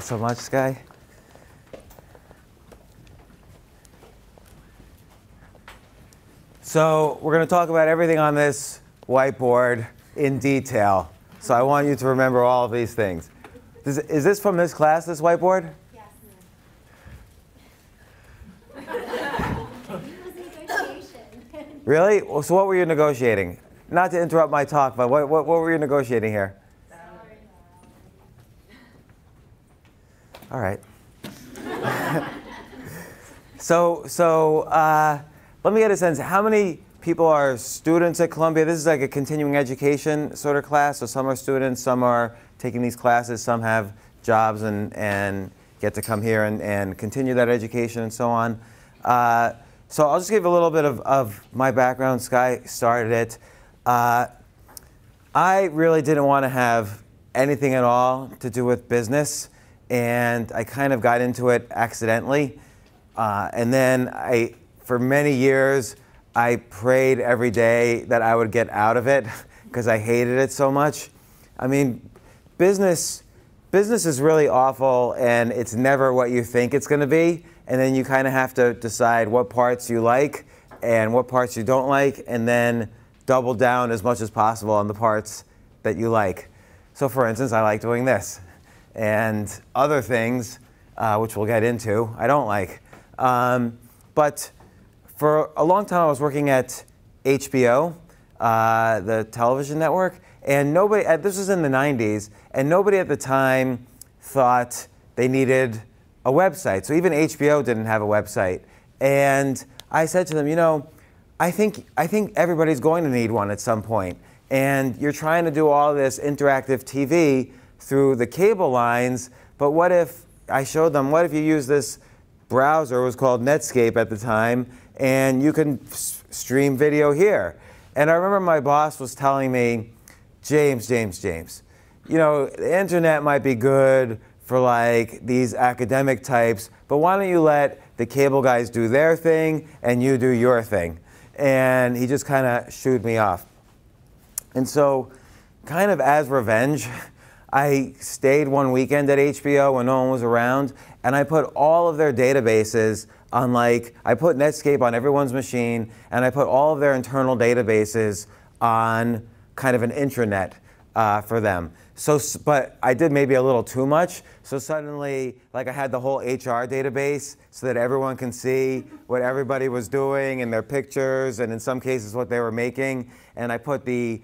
Thanks so much, Sky. So we're going to talk about everything on this whiteboard in detail. So I want you to remember all of these things. Is this from this class, this whiteboard? Yes. It was a negotiation. Really? Well, so what were you negotiating? Not to interrupt my talk, but what were you negotiating here? All right. So let me get a sense. How many people are students at Columbia? This is like a continuing education sort of class. So some are students, some are taking these classes, some have jobs and get to come here and continue that education and so on. So I'll just give a little bit of my background. Sky started it. I really didn't want to have anything at all to do with business, and I kind of got into it accidentally. And then for many years, I prayed every day that I would get out of it because I hated it so much. I mean, business is really awful, and it's never what you think it's going to be. And then you kind of have to decide what parts you like and what parts you don't like, and then double down as much as possible on the parts that you like. So for instance, I like doing this. And other things, which we'll get into, I don't like. But for a long time, I was working at HBO, the television network, and nobody, this was in the 90s, and nobody at the time thought they needed a website. So even HBO didn't have a website. And I said to them, you know, I think everybody's going to need one at some point. And you're trying to do all this interactive TV through the cable lines, but what if, I showed them, what if you use this browser, it was called Netscape at the time, and you can stream video here. And I remember my boss was telling me, James, you know, the internet might be good for like these academic types, but why don't you let the cable guys do their thing and you do your thing? And he just kind of shooed me off. And so, kind of as revenge, I stayed one weekend at HBO when no one was around, and I put all of their databases on, like, I put Netscape on everyone's machine, and I put all of their internal databases on kind of an intranet for them. So, but I did maybe a little too much, so suddenly, like, I had the whole HR database so that everyone can see what everybody was doing and their pictures, and in some cases what they were making. And I put it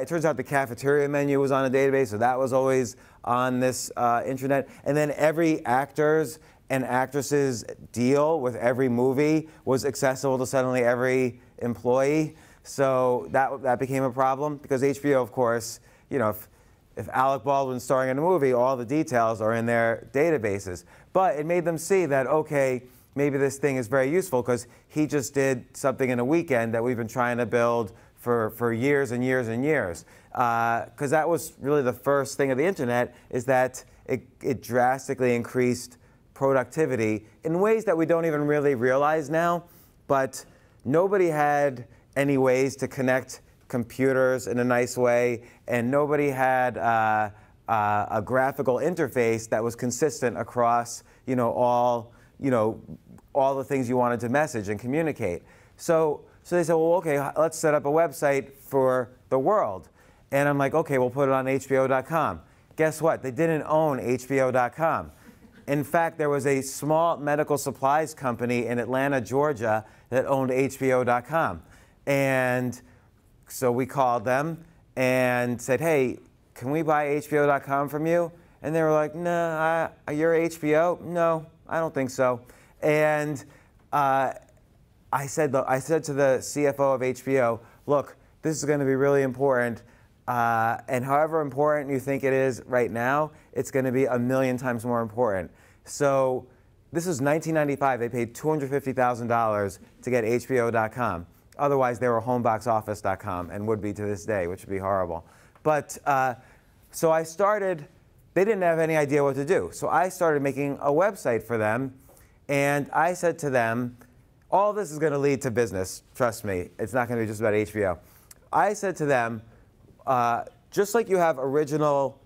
turns out the cafeteria menu was on a database, so that was always on this intranet. And then every actor's and actress's deal with every movie was accessible to suddenly every employee. So that became a problem because HBO, of course, you know, if Alec Baldwin's starring in a movie, all the details are in their databases. But it made them see that, okay, maybe this thing is very useful because he just did something in a weekend that we've been trying to build for years and years and years. Because that was really the first thing of the internet, is that it drastically increased productivity in ways that we don't even really realize now. But nobody had any ways to connect computers in a nice way, and nobody had a graphical interface that was consistent across, all the things you wanted to message and communicate. So they said, well, okay, let's set up a website for the world. And I'm like, okay, we'll put it on HBO.com. Guess what? They didn't own HBO.com. In fact, there was a small medical supplies company in Atlanta, Georgia, that owned HBO.com. And so we called them and said, hey, can we buy HBO.com from you? And they were like, no, you're HBO? No, I don't think so. And I said to the CFO of HBO, look, this is going to be really important. And however important you think it is right now, it's going to be 1,000,000 times more important. So this was 1995. They paid $250,000 to get HBO.com. Otherwise, they were homeboxoffice.com and would be to this day, which would be horrible. But so I started. They didn't have any idea what to do. So I started making a website for them. And I said to them, all this is going to lead to business. Trust me. It's not going to be just about HBO. I said to them, just like you have original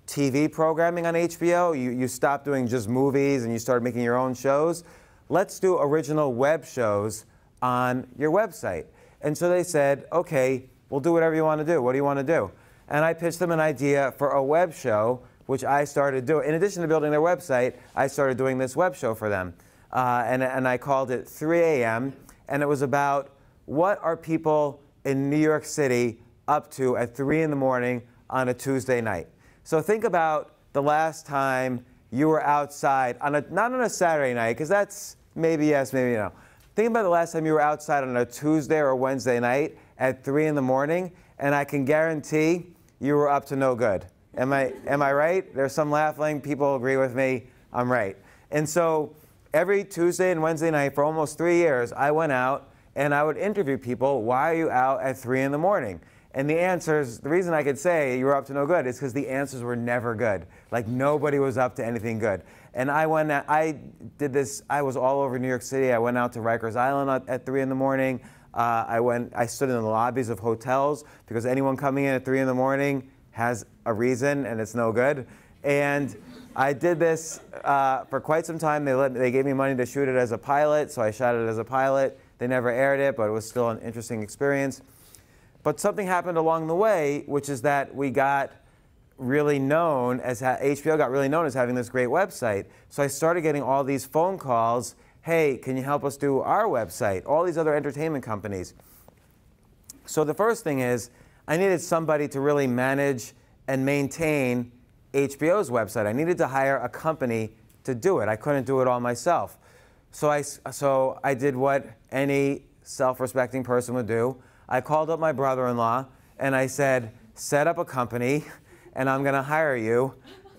TV programming on HBO. You stopped doing just movies and you started making your own shows. Let's do original web shows on your website. And so they said, okay, we'll do whatever you want to do. What do you want to do? And I pitched them an idea for a web show, which I started doing. In addition to building their website, I started doing this web show for them. And I called it 3 a.m. And it was about what are people in New York City up to at 3 in the morning on a Tuesday night. So think about the last time you were outside, not on a Saturday night, because that's maybe yes, maybe no. Think about the last time you were outside on a Tuesday or Wednesday night at 3 in the morning, and I can guarantee you were up to no good. Am I right? There's some laughing. People agree with me. I'm right. And so every Tuesday and Wednesday night for almost 3 years, I went out and I would interview people. Why are you out at 3 in the morning? And the answers, the reason I could say you were up to no good is because the answers were never good. Like nobody was up to anything good. And I did this, I was all over New York City. I went out to Rikers Island at 3 in the morning. I stood in the lobbies of hotels because anyone coming in at 3 in the morning has a reason and it's no good. And I did this for quite some time. They gave me money to shoot it as a pilot, so I shot it as a pilot. They never aired it, but it was still an interesting experience. But something happened along the way, which is that we got really known as, HBO got really known as having this great website. So I started getting all these phone calls, hey, can you help us do our website? All these other entertainment companies. So the first thing is, I needed somebody to really manage and maintain HBO's website. I needed to hire a company to do it. I couldn't do it all myself. So I did what any self-respecting person would do. I called up my brother-in-law and I said, set up a company and I'm going to hire you,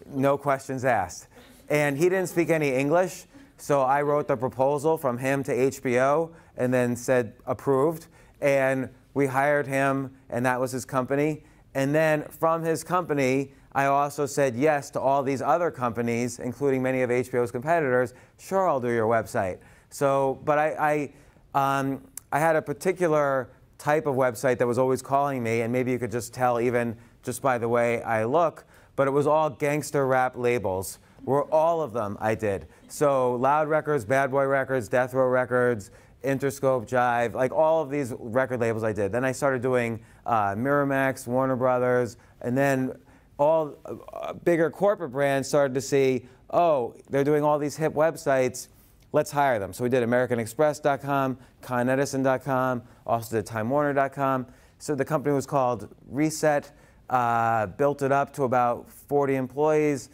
no questions asked. And he didn't speak any English, so I wrote the proposal from him to HBO and then said approved. And we hired him and that was his company. And then from his company, I also said yes to all these other companies, including many of HBO's competitors. Sure, I'll do your website. So, but I had a particular type of website that was always calling me, and maybe you could just tell even just by the way I look, but it was all gangster rap labels. All of them I did. So Loud Records, Bad Boy Records, Death Row Records, Interscope, Jive, like all of these record labels I did. Then I started doing Miramax, Warner Brothers, and then all bigger corporate brands started to see, oh, they're doing all these hip websites, let's hire them. So we did AmericanExpress.com, ConEdison.com, also did TimeWarner.com. So the company was called Reset, built it up to about 40 employees,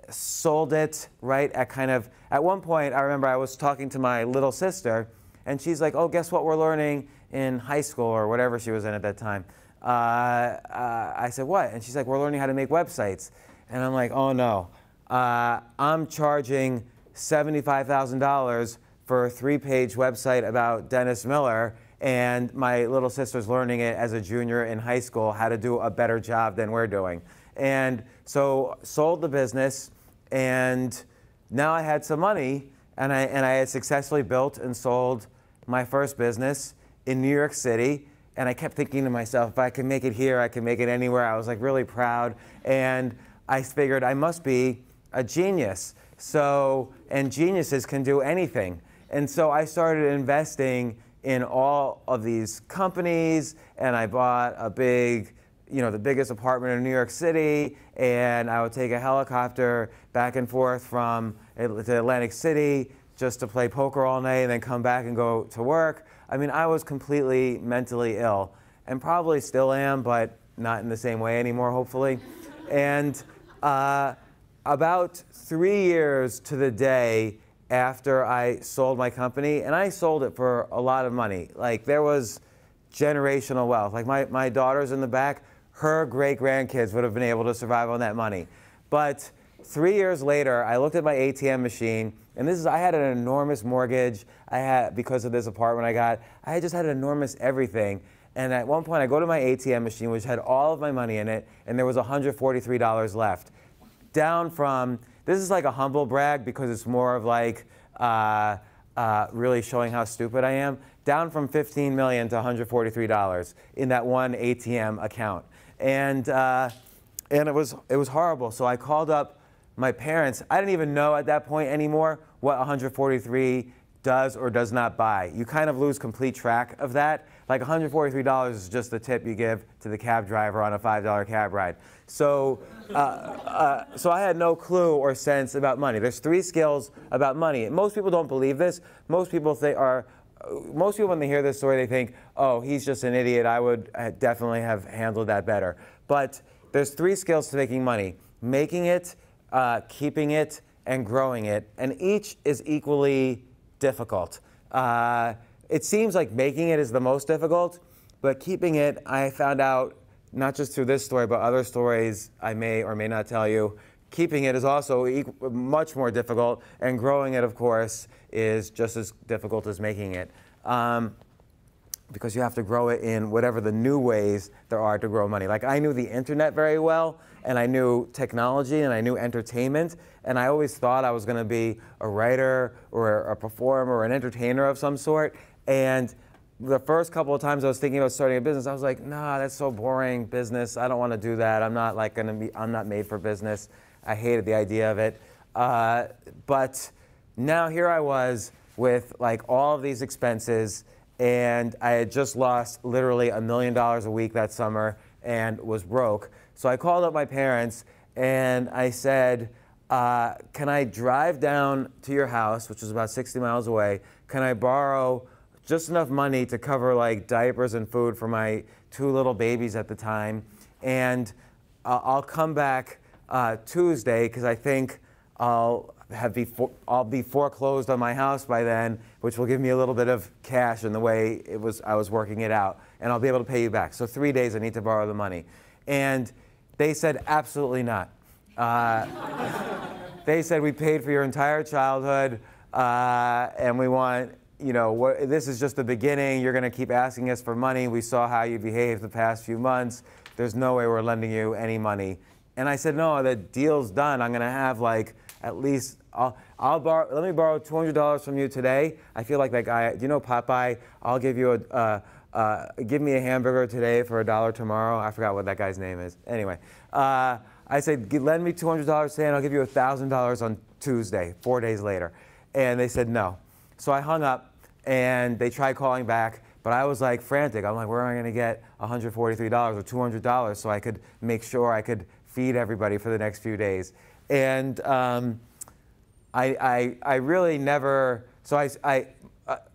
sold it, right, at one point, I remember I was talking to my little sister, and she's like, oh, guess what we're learning in high school, or whatever she was in at that time. I said, what? And she's like, we're learning how to make websites. And I'm like, oh no, I'm charging $75,000 for a 3-page website about Dennis Miller, and my little sister's learning it as a junior in high school how to do a better job than we're doing. And so sold the business, and now I had some money, and I had successfully built and sold my first business in New York City. And I kept thinking to myself, if I can make it here, I can make it anywhere. I was like really proud, and I figured I must be a genius. So, and geniuses can do anything. And so I started investing in all of these companies, and I bought a big, the biggest apartment in New York City, and I would take a helicopter back and forth from to Atlantic City just to play poker all night and then come back and go to work. I mean, I was completely mentally ill, and probably still am, but not in the same way anymore, hopefully. And about 3 years to the day after I sold my company, and I sold it for a lot of money. Like, there was generational wealth. Like, my daughter's in the back, her great-grandkids would have been able to survive on that money. But 3 years later, I looked at my ATM machine, and I had an enormous mortgage. Because of this apartment I got, I just had an enormous everything. And at one point, I go to my ATM machine, which had all of my money in it, and there was $143 left. Down from, this is like a humble brag because it's more of like really showing how stupid I am, down from $15 million to $143 in that one ATM account. And And it was horrible. So I called up my parents. I didn't even know at that point anymore what 143 does or does not buy. You kind of lose complete track of that. Like $143 is just the tip you give to the cab driver on a $5 cab ride. So, so I had no clue or sense about money. There's 3 skills about money. Most people don't believe this. Most people when they hear this story, they think, oh, he's just an idiot. I would definitely have handled that better. But there's 3 skills to making money: making it, keeping it, and growing it. And each is equally difficult. It seems like making it is the most difficult, but keeping it, I found out, not just through this story, but other stories I may or may not tell you, keeping it is also much more difficult, and growing it, of course, is just as difficult as making it. Because you have to grow it in whatever the new ways there are to grow money. Like, I knew the internet very well, and I knew technology, and I knew entertainment, and I always thought I was going to be a writer or a performer or an entertainer of some sort. And the first couple of times I was thinking about starting a business, I was like, nah, that's so boring, business. I don't want to do that. I'm not made for business. I hated the idea of it. But now here I was with like all of these expenses, and I had just lost literally $1 million a week that summer and was broke. So I called up my parents and I said, can I drive down to your house, which was about 60 miles away? Can I borrow just enough money to cover like diapers and food for my 2 little babies at the time? And I'll come back Tuesday, because I think I'll be foreclosed on my house by then, which will give me a little bit of cash in the way I was working it out, and I'll be able to pay you back. So 3 days I need to borrow the money. And they said, absolutely not. They said, we paid for your entire childhood, and we want, this is just the beginning. You're going to keep asking us for money. We saw how you behaved the past few months. There's no way we're lending you any money. And I said, no, the deal's done. I'm going to have like at least, let me borrow $200 from you today. I feel like that guy, do you know Popeye? I'll give you give me a hamburger today for $1 tomorrow. I forgot what that guy's name is. Anyway, I said, lend me $200 today and I'll give you $1,000 on Tuesday, 4 days later. And they said no. So I hung up and they tried calling back, but I was like frantic. I'm like, where am I going to get $143 or $200 so I could make sure I could feed everybody for the next few days? And I really never. So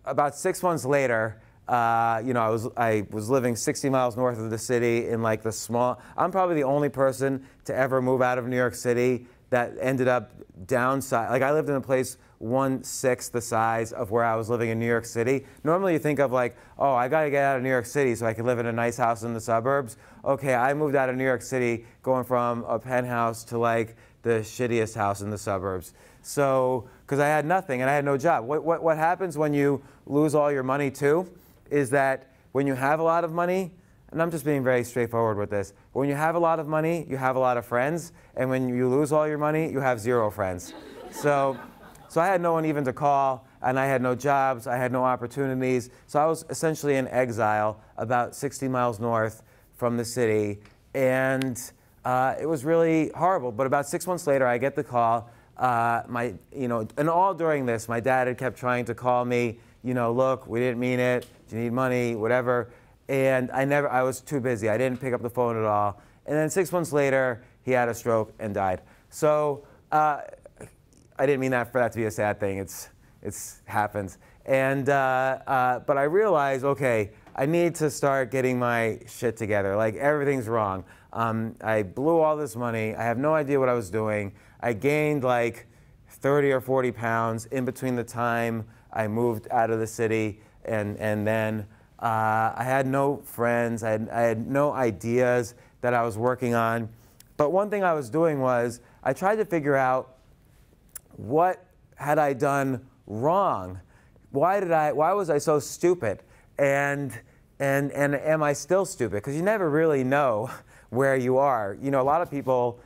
about 6 months later, I was living 60 miles north of the city in like the small. I'm probably the only person to ever move out of New York City that ended up downside. Like, I lived in a place 1/6 the size of where I was living in New York City. Normally you think of like, oh, I got to get out of New York City so I can live in a nice house in the suburbs. Okay, I moved out of New York City going from a penthouse to like the shittiest house in the suburbs. So, because I had nothing and I had no job. What happens when you lose all your money too is that when you have a lot of money, and I'm just being very straightforward with this, but when you have a lot of money, you have a lot of friends, and when you lose all your money, you have 0 friends. So I had no one even to call, and I had no jobs, I had no opportunities, so I was essentially in exile about 60 miles north from the city, and it was really horrible. But about 6 months later, I get the call. And all during this, my dad had kept trying to call me, look, we didn't mean it, do you need money, whatever. And I was too busy. I didn't pick up the phone at all. And then 6 months later, he had a stroke and died. So I didn't mean for that to be a sad thing. It's happens. And but I realized, okay, I need to start getting my shit together. Like, everything's wrong. I blew all this money. I have no idea what I was doing. I gained like 30 or 40 pounds in between the time I moved out of the city and then I had no friends. I had no ideas that I was working on. But one thing I was doing was I tried to figure out, what had I done wrong? Why was I so stupid? And am I still stupid? Because you never really know where you are. A lot of people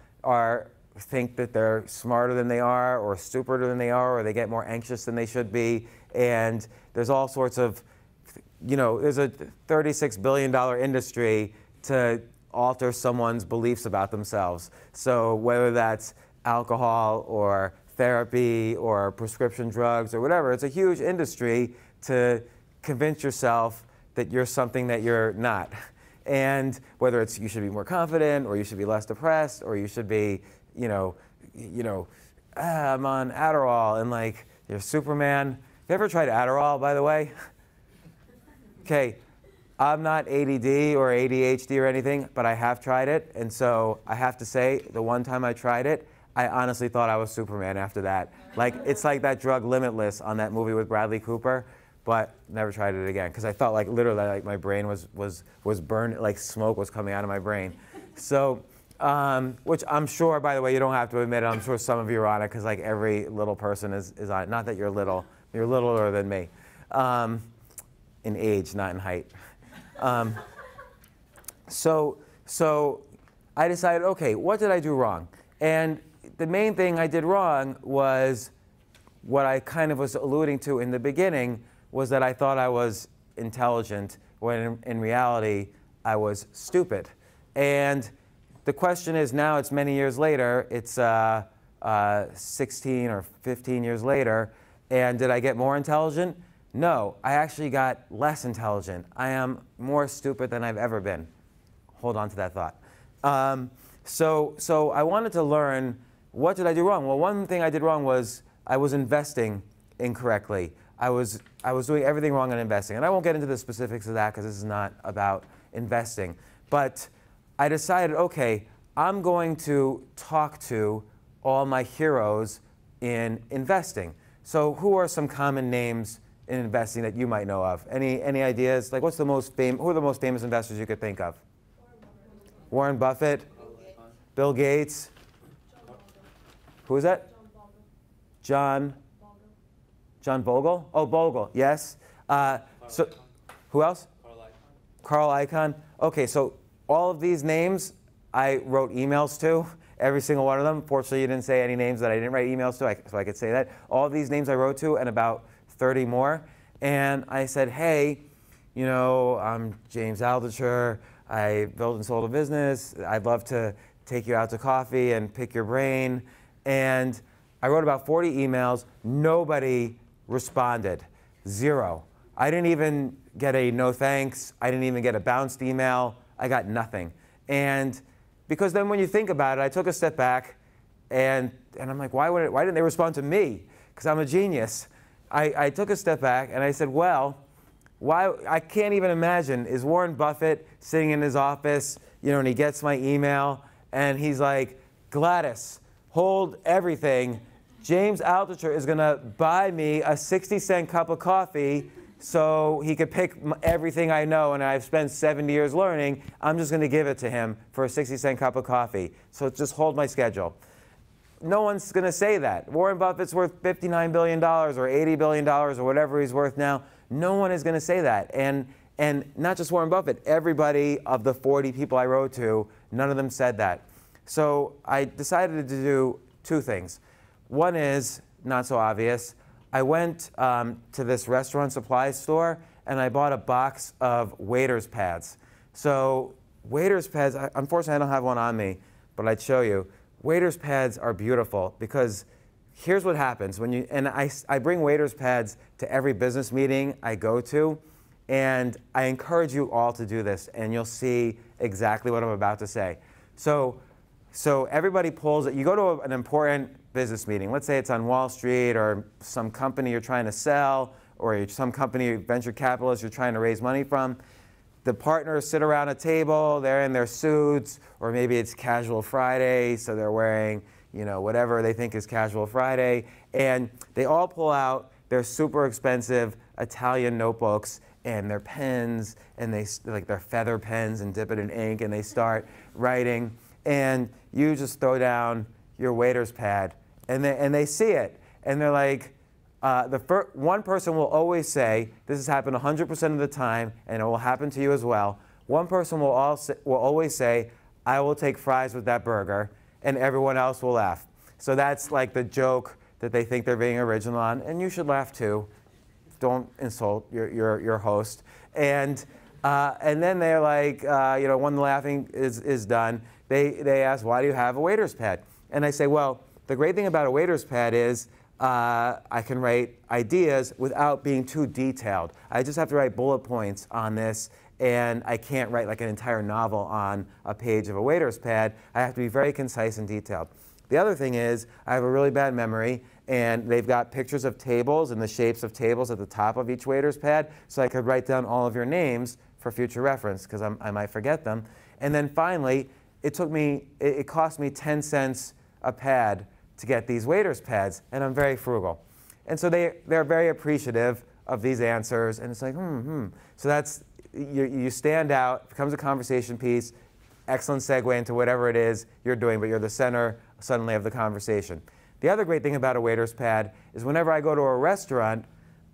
think that they're smarter than they are, or stupider than they are, or they get more anxious than they should be. And there's all sorts of, there's a $36 billion industry to alter someone's beliefs about themselves. So whether that's alcohol or therapy or prescription drugs or whatever, it's a huge industry to convince yourself that you're something that you're not. And whether it's you should be more confident, or you should be less depressed, or you should be, I'm on Adderall and like you're Superman. You ever tried Adderall, by the way? Okay, I'm not ADD or ADHD or anything, but I have tried it. And so I have to say, the one time I tried it, I honestly thought I was Superman after that. Like, it's like that drug Limitless on that movie with Bradley Cooper, but never tried it again. Because I felt like literally like my brain was burned, like smoke was coming out of my brain. So, which I'm sure, by the way, you don't have to admit it, I'm sure some of you are on it, because like every little person is on it. Not that you're little, you're littler than me. In age, not in height. So I decided, okay, what did I do wrong? And the main thing I did wrong was what I kind of was alluding to in the beginning, was that I thought I was intelligent when in reality I was stupid. And the question is, now it's many years later, it's 16 or 15 years later, and did I get more intelligent? No, I actually got less intelligent. I am more stupid than I've ever been. Hold on to that thought. So I wanted to learn, what did I do wrong? Well, one thing I did wrong was I was investing incorrectly. I was doing everything wrong in investing. And I won't get into the specifics of that because this is not about investing. But I decided, okay, I'm going to talk to all my heroes in investing. So who are some common names in investing that you might know of? Any ideas? Like, who are the most famous investors you could think of? Warren Buffett, Bill Gates. Who is that? John Bogle? Oh, Bogle, yes. So, who else? Carl Icahn. Okay, so all of these names I wrote emails to, every single one of them. Fortunately, you didn't say any names that I didn't write emails to, so I could say that. All of these names I wrote to, and about 30 more. And I said, hey, I'm James Altucher. I built and sold a business. I'd love to take you out to coffee and pick your brain. And I wrote about 40 emails. Nobody responded. Zero. I didn't even get a no thanks. I didn't even get a bounced email. I got nothing. And because then when you think about it, I took a step back and I'm like, why didn't they respond to me? Because I'm a genius. I took a step back and I said, well, why? I can't even imagine, is Warren Buffett sitting in his office, and he gets my email and he's like, Gladys, hold everything. James Altucher is going to buy me a 60-cent cup of coffee so he could pick everything I know and I've spent 70 years learning. I'm just going to give it to him for a 60-cent cup of coffee. So just hold my schedule. No one's going to say that. Warren Buffett's worth $59 billion or $80 billion or whatever he's worth now. No one is going to say that. And not just Warren Buffett, everybody of the 40 people I wrote to, none of them said that. So I decided to do two things. One is, not so obvious, I went to this restaurant supply store and I bought a box of waiter's pads. So waiter's pads, unfortunately I don't have one on me, but I'd show you. Waiter's pads are beautiful because here's what happens when I bring waiter's pads to every business meeting I go to, and I encourage you all to do this, and you'll see exactly what I'm about to say. So everybody pulls it. You go to an important business meeting. Let's say it's on Wall Street or some company you're trying to sell or some company, venture capitalist you're trying to raise money from. The partners sit around a table, they're in their suits, or maybe it's casual Friday, so they're wearing, whatever they think is casual Friday, and they all pull out their super expensive Italian notebooks and their pens, and like their feather pens, and dip it in ink, and they start writing, and you just throw down your waiter's pad, and they see it, and they're like, one person will always say, this has happened 100% of the time, and it will happen to you as well. One person will always say, I will take fries with that burger, and everyone else will laugh. So that's like the joke that they think they're being original on, and you should laugh too. Don't insult your host. And And then they're like, when the laughing is done, they ask, why do you have a waiter's pad? And I say, well, the great thing about a waiter's pad is I can write ideas without being too detailed. I just have to write bullet points on this, and I can't write like an entire novel on a page of a waiter's pad. I have to be very concise and detailed. The other thing is I have a really bad memory, and they've got pictures of tables and the shapes of tables at the top of each waiter's pad, so I could write down all of your names for future reference, because I might forget them. And then finally, it cost me 10 cents a pad to get these waiter's pads, and I'm very frugal. And so they're very appreciative of these answers, and it's like, So that's, you stand out, it becomes a conversation piece, excellent segue into whatever it is you're doing, but you're the center suddenly of the conversation. The other great thing about a waiter's pad is whenever I go to a restaurant,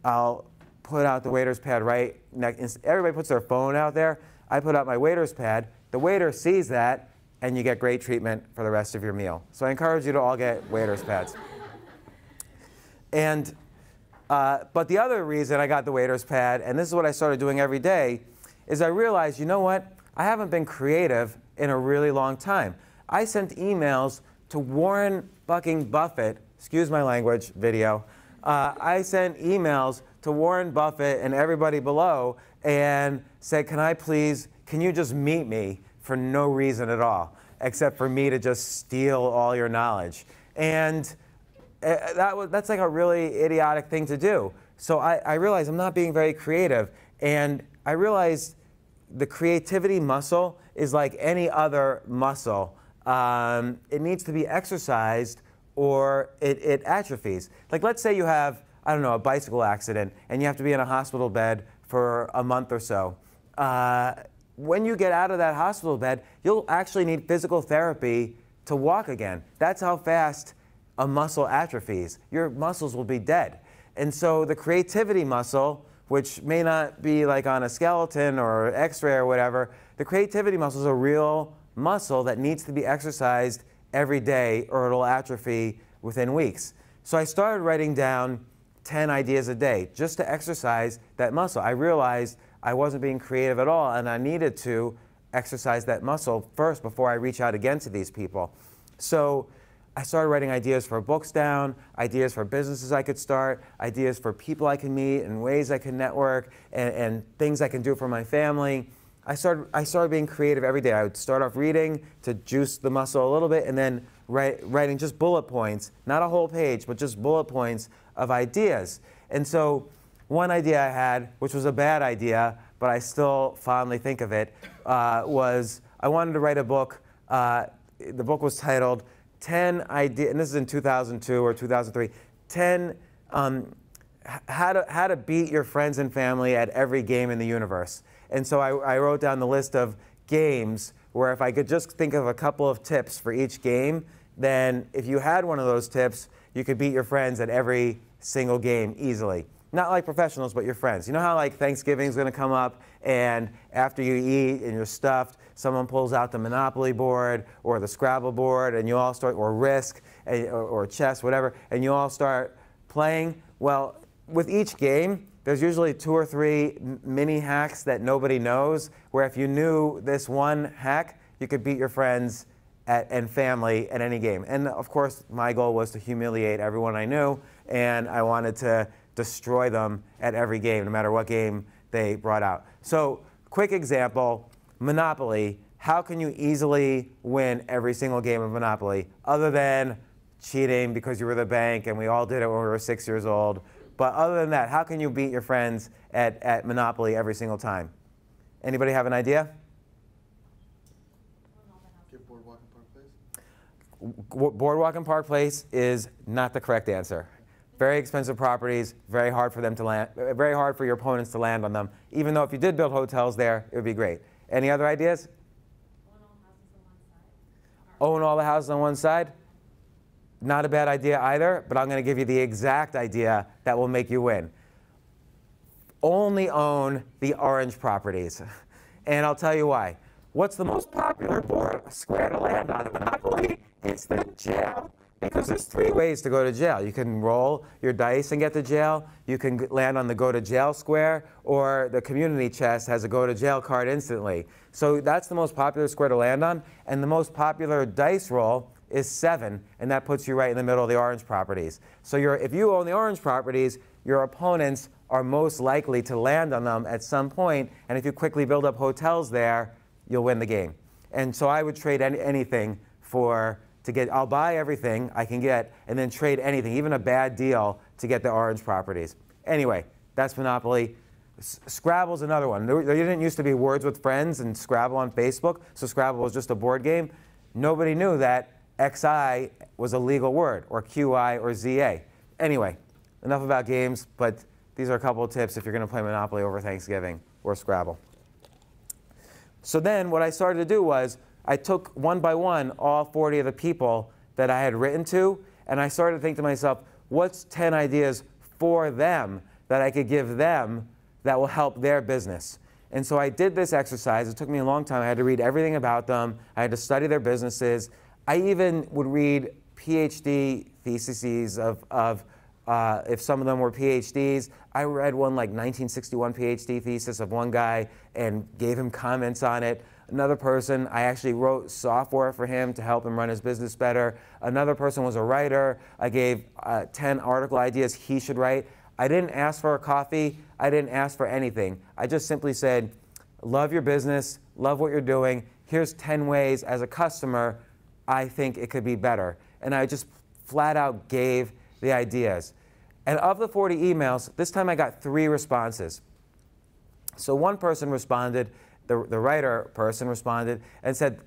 I'll put out the waiter's pad right next. Everybody puts their phone out there. I put out my waiter's pad. The waiter sees that, and you get great treatment for the rest of your meal. So I encourage you to all get waiter's pads. And, but the other reason I got the waiter's pad, and this is what I started doing every day, is I realized, you know what? I haven't been creative in a really long time. I sent emails to Warren fucking Buffett, excuse my language, video. I sent emails to Warren Buffett and everybody below and said, can you just meet me for no reason at all, except for me to just steal all your knowledge. And that's like a really idiotic thing to do. So I realized I'm not being very creative, and I realized the creativity muscle is like any other muscle. It needs to be exercised or it atrophies. Like, let's say you have, I don't know, a bicycle accident and you have to be in a hospital bed for a month or so. When you get out of that hospital bed, you'll actually need physical therapy to walk again. That's how fast a muscle atrophies. Your muscles will be dead. And so the creativity muscle, which may not be like on a skeleton or x-ray or whatever, the creativity muscle is a real muscle that needs to be exercised every day or it'll atrophy within weeks. So I started writing down 10 ideas a day just to exercise that muscle. I realized I wasn't being creative at all, and I needed to exercise that muscle first before I reach out again to these people. So I started writing ideas for books down, ideas for businesses I could start, ideas for people I can meet and ways I can network, and things I can do for my family. I started being creative every day. I would start off reading to juice the muscle a little bit, and then writing just bullet points, not a whole page, but just bullet points of ideas. And so one idea I had, which was a bad idea, but I still fondly think of it, was I wanted to write a book. The book was titled 10 Ideas, and this is in 2002 or 2003, 10 how to beat your friends and family at every game in the universe. And so I wrote down the list of games where if I could just think of a couple of tips for each game, then if you had one of those tips, you could beat your friends at every single game easily. Not like professionals, but your friends. You know how like Thanksgiving's going to come up, and after you eat and you're stuffed, someone pulls out the Monopoly board or the Scrabble board, and you all start, or Risk, or chess, whatever, and you all start playing? Well, with each game, there's usually 2 or 3 mini hacks that nobody knows, where if you knew this one hack, you could beat your friends and family at any game. And of course, my goal was to humiliate everyone I knew, and I wanted to destroy them at every game, no matter what game they brought out. So, quick example, Monopoly. How can you easily win every single game of Monopoly, other than cheating because you were the bank and we all did it when we were 6 years old? But other than that, how can you beat your friends at Monopoly every single time? Anybody have an idea? Get Boardwalk and Park Place? Boardwalk and Park Place is not the correct answer. Very expensive properties, very hard for them to land, very hard for your opponents to land on them. Even though if you did build hotels there, it would be great. Any other ideas? Own all the houses on one side? Not a bad idea either, but I'm going to give you the exact idea that will make you win. Only own the orange properties. And I'll tell you why. What's the most popular board square to land on in Monopoly? It's the jail. Because there's 3 ways to go to jail. You can roll your dice and get to jail. You can land on the go to jail square, or the community chest has a go to jail card instantly. So that's the most popular square to land on. And the most popular dice roll is 7, and that puts you right in the middle of the orange properties. So if you own the orange properties, your opponents are most likely to land on them at some point, and if you quickly build up hotels there, you'll win the game. And so I would trade anything I'll buy everything I can get and then trade anything, even a bad deal, to get the orange properties. Anyway, that's Monopoly. Scrabble's another one. There didn't used to be Words with Friends and Scrabble on Facebook, so Scrabble was just a board game. Nobody knew that XI was a legal word, or QI or ZA. Anyway, enough about games, but these are a couple of tips if you're going to play Monopoly over Thanksgiving or Scrabble. So then what I started to do was I took one by one all 40 of the people that I had written to, and I started to think to myself, what's 10 ideas for them that I could give them that will help their business? And so I did this exercise. It took me a long time. I had to read everything about them. I had to study their businesses. I even would read PhD theses of if some of them were PhDs. I read one like 1961 PhD thesis of one guy and gave him comments on it. Another person, I actually wrote software for him to help him run his business better. Another person was a writer. I gave 10 article ideas he should write. I didn't ask for a coffee. I didn't ask for anything. I just simply said, love your business, love what you're doing. Here's 10 ways as a customer I think it could be better. And I just flat out gave the ideas. And of the 40 emails, this time I got 3 responses. So one person responded, the writer person responded and said,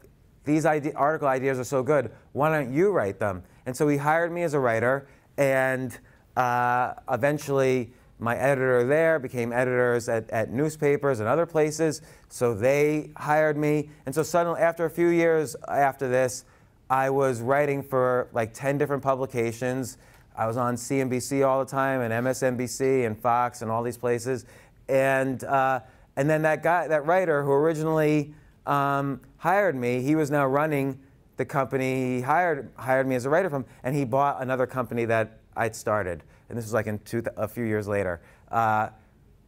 these article ideas are so good, why don't you write them? And so he hired me as a writer, and eventually my editor there became editors at newspapers and other places, so they hired me. And so suddenly, after a few years after this, I was writing for like 10 different publications. I was on CNBC all the time, and MSNBC, and Fox, and all these places. And then that writer who originally hired me, he was now running the company he hired me as a writer from, and he bought another company that I'd started. And this was like a few years later. I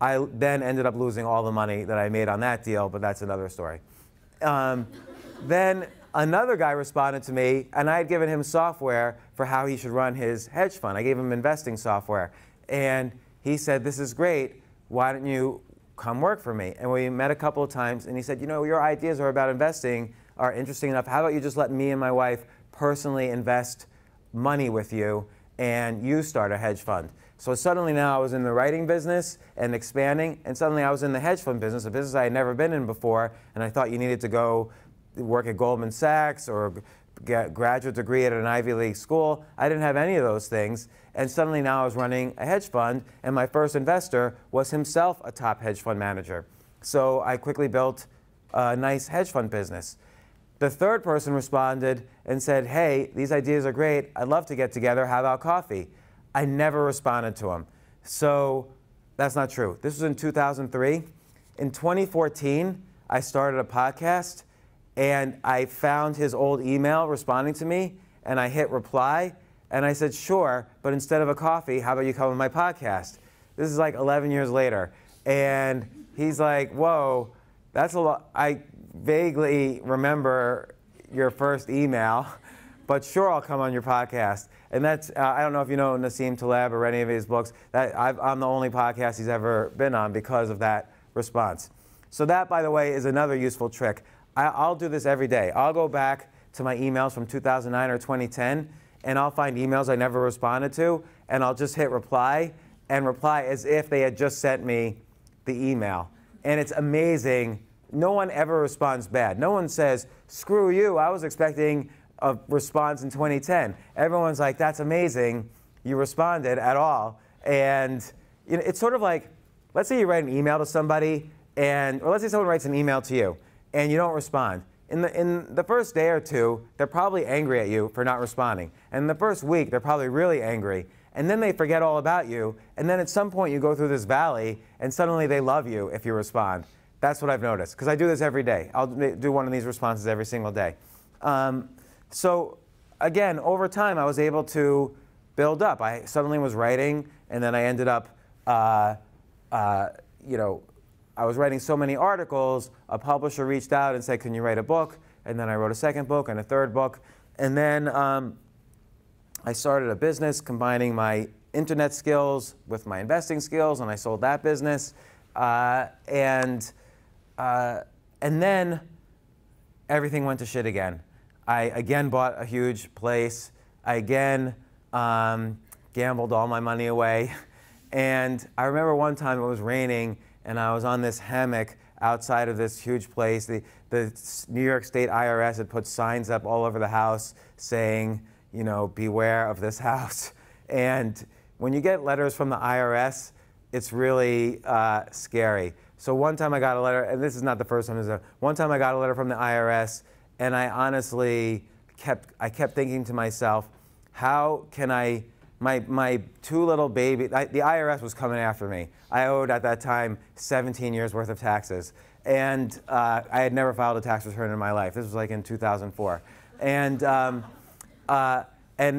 then ended up losing all the money that I made on that deal, but that's another story. Then another guy responded to me, and I had given him software for how he should run his hedge fund. I gave him investing software. And he said, this is great. Why don't you come work for me? And we met a couple of times, and he said, you know, your ideas are about investing are interesting enough. How about you just let me and my wife personally invest money with you, and you start a hedge fund? So suddenly now I was in the writing business and expanding, and suddenly I was in the hedge fund business, a business I had never been in before, and I thought you needed to go work at Goldman Sachs or get a graduate degree at an Ivy League school. I didn't have any of those things. And suddenly now I was running a hedge fund, and my first investor was himself a top hedge fund manager. So I quickly built a nice hedge fund business. The third person responded and said, hey, these ideas are great. I'd love to get together. How about coffee? I never responded to him. So that's not true. This was in 2003. In 2014, I started a podcast, and I found his old email responding to me, and I hit reply, and I said, sure, but instead of a coffee, how about you come on my podcast? This is like 11 years later. And he's like, whoa, that's a lot. I vaguely remember your first email, but sure, I'll come on your podcast. And that's, I don't know if you know Nassim Taleb or any of his books. I'm the only podcast he's ever been on because of that response. So that, by the way, is another useful trick. I'll do this every day. I'll go back to my emails from 2009 or 2010, and I'll find emails I never responded to, and I'll just hit reply, and reply as if they had just sent me the email. And it's amazing. No one ever responds bad. No one says, screw you, I was expecting a response in 2010. Everyone's like, that's amazing, you responded at all. And you know, it's sort of like, let's say you write an email to somebody, or let's say someone writes an email to you, and you don't respond. In the first day or two, they're probably angry at you for not responding. And in the first week, they're probably really angry. And then they forget all about you. And then at some point, you go through this valley, and suddenly they love you if you respond. That's what I've noticed, because I do this every day. I'll do one of these responses every single day. So again, over time, I was able to build up. I suddenly was writing, and then I ended up, you know, I was writing so many articles, a publisher reached out and said, can you write a book? And then I wrote a second book and a third book. And then I started a business combining my internet skills with my investing skills, and I sold that business. And then everything went to shit again. I again bought a huge place. I again gambled all my money away. And I remember one time it was raining, and I was on this hammock outside of this huge place. The New York State IRS had put signs up all over the house saying, you know, beware of this house. And when you get letters from the IRS, it's really scary. So one time I got a letter, and this is not the first time. One time I got a letter from the IRS, and I honestly kept thinking to myself, how can I, my two little babies, the IRS was coming after me. I owed at that time 17 years worth of taxes. And I had never filed a tax return in my life. This was like in 2004. And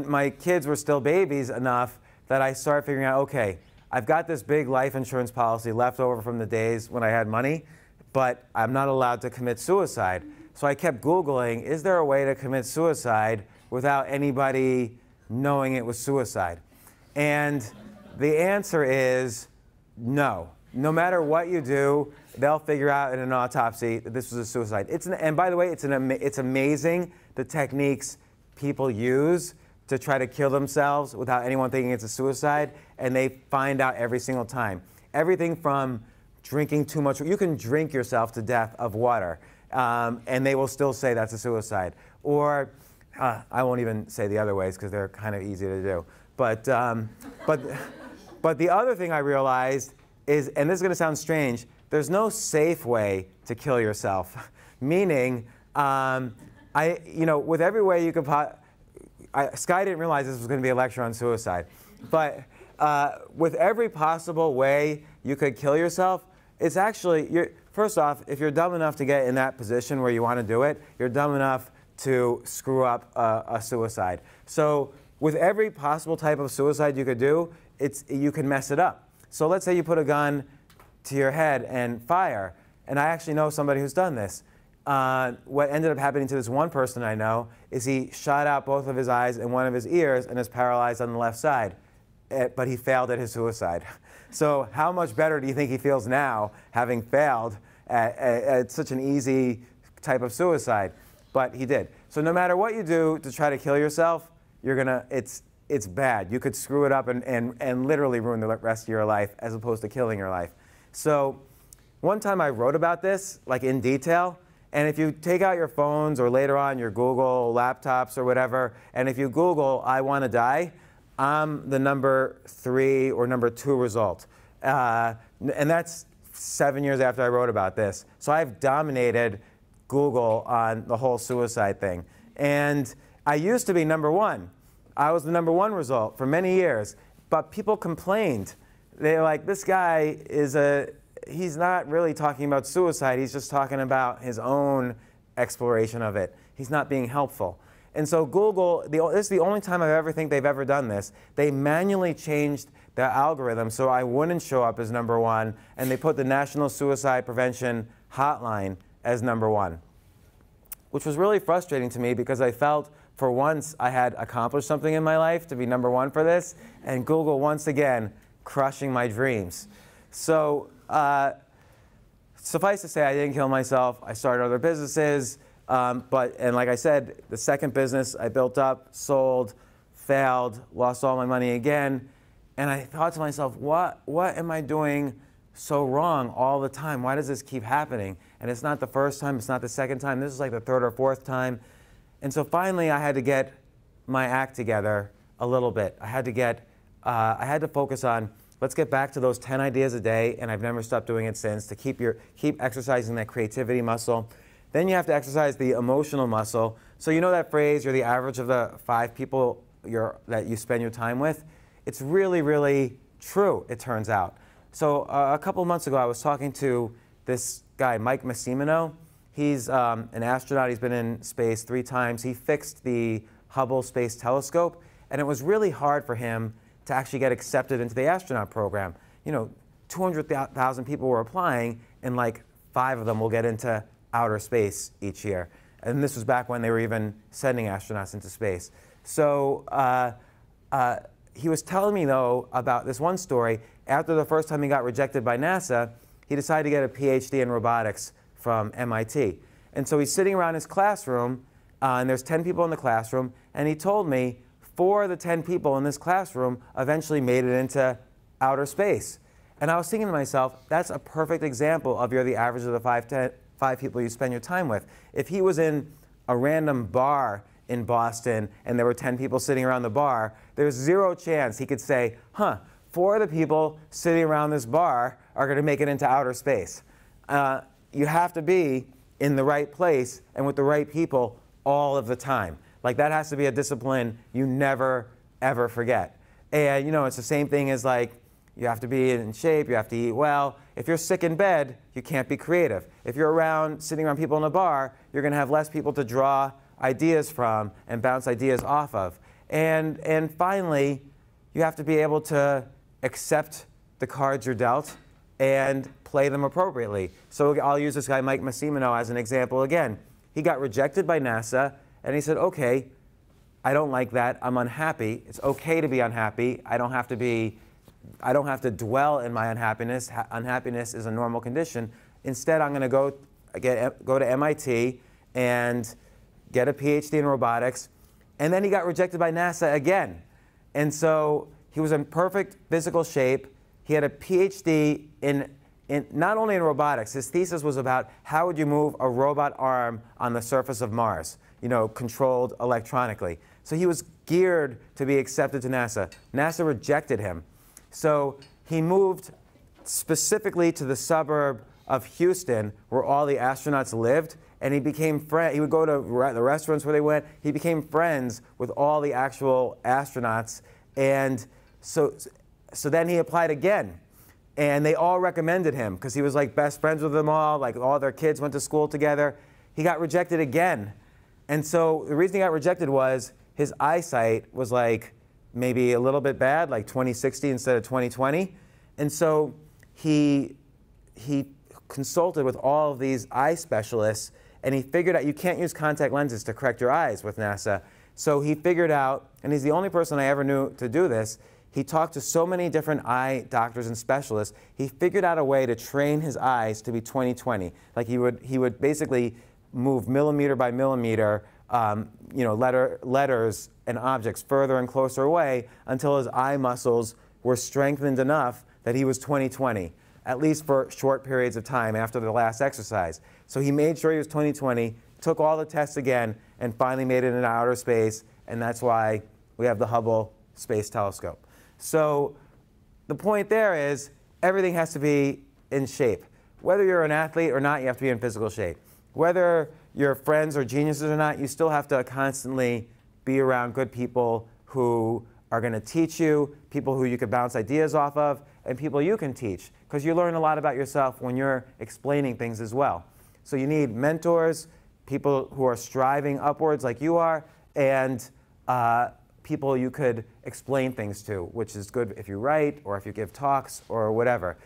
my kids were still babies enough that I started figuring out, okay, I've got this big life insurance policy left over from the days when I had money, but I'm not allowed to commit suicide. So I kept Googling, is there a way to commit suicide without anybody knowing it was suicide? And the answer is no. No matter what you do, they'll figure out in an autopsy that this was a suicide. And by the way, it's amazing the techniques people use to try to kill themselves without anyone thinking it's a suicide, and they find out every single time. Everything from drinking too much. You can drink yourself to death of water, and they will still say that's a suicide. Or I won't even say the other ways because they're kind of easy to do. But the other thing I realized is, and this is going to sound strange, there's no safe way to kill yourself. Meaning, with every way you could Sky didn't realize this was going to be a lecture on suicide. But with every possible way you could kill yourself, it's actually, first off, if you're dumb enough to get in that position where you want to do it, you're dumb enough to screw up a suicide. So with every possible type of suicide you could do, you can mess it up. So let's say you put a gun to your head and fire. And I actually know somebody who's done this. What ended up happening to this one person I know is he shot out both of his eyes and one of his ears and is paralyzed on the left side. But he failed at his suicide. So how much better do you think he feels now, having failed at such an easy type of suicide? But he did. So no matter what you do to try to kill yourself, it's bad. You could screw it up and literally ruin the rest of your life as opposed to killing your life. So one time I wrote about this, like in detail. And if you take out your phones or later on your Google laptops or whatever, and if you Google, I want to die, I'm the number 3 or number 2 result. And that's 7 years after I wrote about this. So I've dominated Google on the whole suicide thing. And I used to be number 1. I was the number 1 result for many years. But people complained. They're like, this guy he's not really talking about suicide. He's just talking about his own exploration of it. He's not being helpful. And so Google, this is the only time I ever think they've ever done this. They manually changed their algorithm so I wouldn't show up as number 1, and they put the National Suicide Prevention Hotline as number 1, which was really frustrating to me because I felt for once I had accomplished something in my life to be number 1 for this, and Google once again crushing my dreams. So suffice to say, I didn't kill myself. I started other businesses. And like I said, the second business I built up, sold, failed, lost all my money again. And I thought to myself, what am I doing so wrong all the time? Why does this keep happening? And it's not the first time. It's not the second time. This is like the 3rd or 4th time. And so finally, I had to get my act together a little bit. I had to focus on, let's get back to those 10 ideas a day, and I've never stopped doing it since, to keep exercising that creativity muscle. Then you have to exercise the emotional muscle. So you know that phrase, you're the average of the 5 people that you spend your time with? It's really, really true, it turns out. So a couple months ago, I was talking to this guy, Mike Massimino. He's an astronaut. He's been in space 3 times. He fixed the Hubble Space Telescope, and it was really hard for him to actually get accepted into the astronaut program. 200,000 people were applying, and like 5 of them will get into outer space each year. And this was back when they were even sending astronauts into space. So he was telling me, though, about this one story. After the first time he got rejected by NASA, he decided to get a PhD in robotics from MIT. And so he's sitting around his classroom, and there's 10 people in the classroom, and he told me 4 of the 10 people in this classroom eventually made it into outer space. And I was thinking to myself, that's a perfect example of you're the average of the 5 people you spend your time with. If he was in a random bar in Boston and there were 10 people sitting around the bar, there's 0 chance he could say, 4 of the people sitting around this bar are going to make it into outer space. You have to be in the right place and with the right people all of the time. Like, that has to be a discipline you never, ever forget. And it's the same thing as like, you have to be in shape, you have to eat well. If you're sick in bed, you can't be creative. If you're sitting around people in a bar, you're going to have less people to draw ideas from and bounce ideas off of. And finally, you have to be able to accept the cards you're dealt and play them appropriately. So I'll use this guy, Mike Massimino, as an example again. He got rejected by NASA, and he said, okay, I don't like that. I'm unhappy. It's okay to be unhappy. I don't have to dwell in my unhappiness. Unhappiness is a normal condition. Instead, I'm going to go to MIT and get a PhD in robotics. And then he got rejected by NASA again. And so he was in perfect physical shape. He had a PhD in not only in robotics. His thesis was about how would you move a robot arm on the surface of Mars, controlled electronically. So he was geared to be accepted to NASA. NASA rejected him. So he moved specifically to the suburb of Houston, where all the astronauts lived, and he became friends. He would go to the restaurants where they went. He became friends with all the actual astronauts, and so then he applied again, and they all recommended him because he was like best friends with them all. Like all their kids went to school together. He got rejected again, and so the reason he got rejected was his eyesight was like maybe a little bit bad, like 20/60 instead of 20/20. And so he consulted with all of these eye specialists, and he figured out you can't use contact lenses to correct your eyes with NASA. So he figured out, and he's the only person I ever knew to do this, he talked to so many different eye doctors and specialists, he figured out a way to train his eyes to be 20/20. Like he would basically move millimeter by millimeter letters and objects further and closer away until his eye muscles were strengthened enough that he was 20/20, at least for short periods of time after the last exercise. So he made sure he was 20/20, took all the tests again, and finally made it into outer space, and that's why we have the Hubble Space Telescope. So the point there is everything has to be in shape. Whether you're an athlete or not, you have to be in physical shape. Whether you're friends or geniuses or not, you still have to constantly be around good people who are going to teach you, people who you can bounce ideas off of, and people you can teach, because you learn a lot about yourself when you're explaining things as well. So you need mentors, people who are striving upwards like you are, and people you could explain things to, which is good if you write or if you give talks or whatever.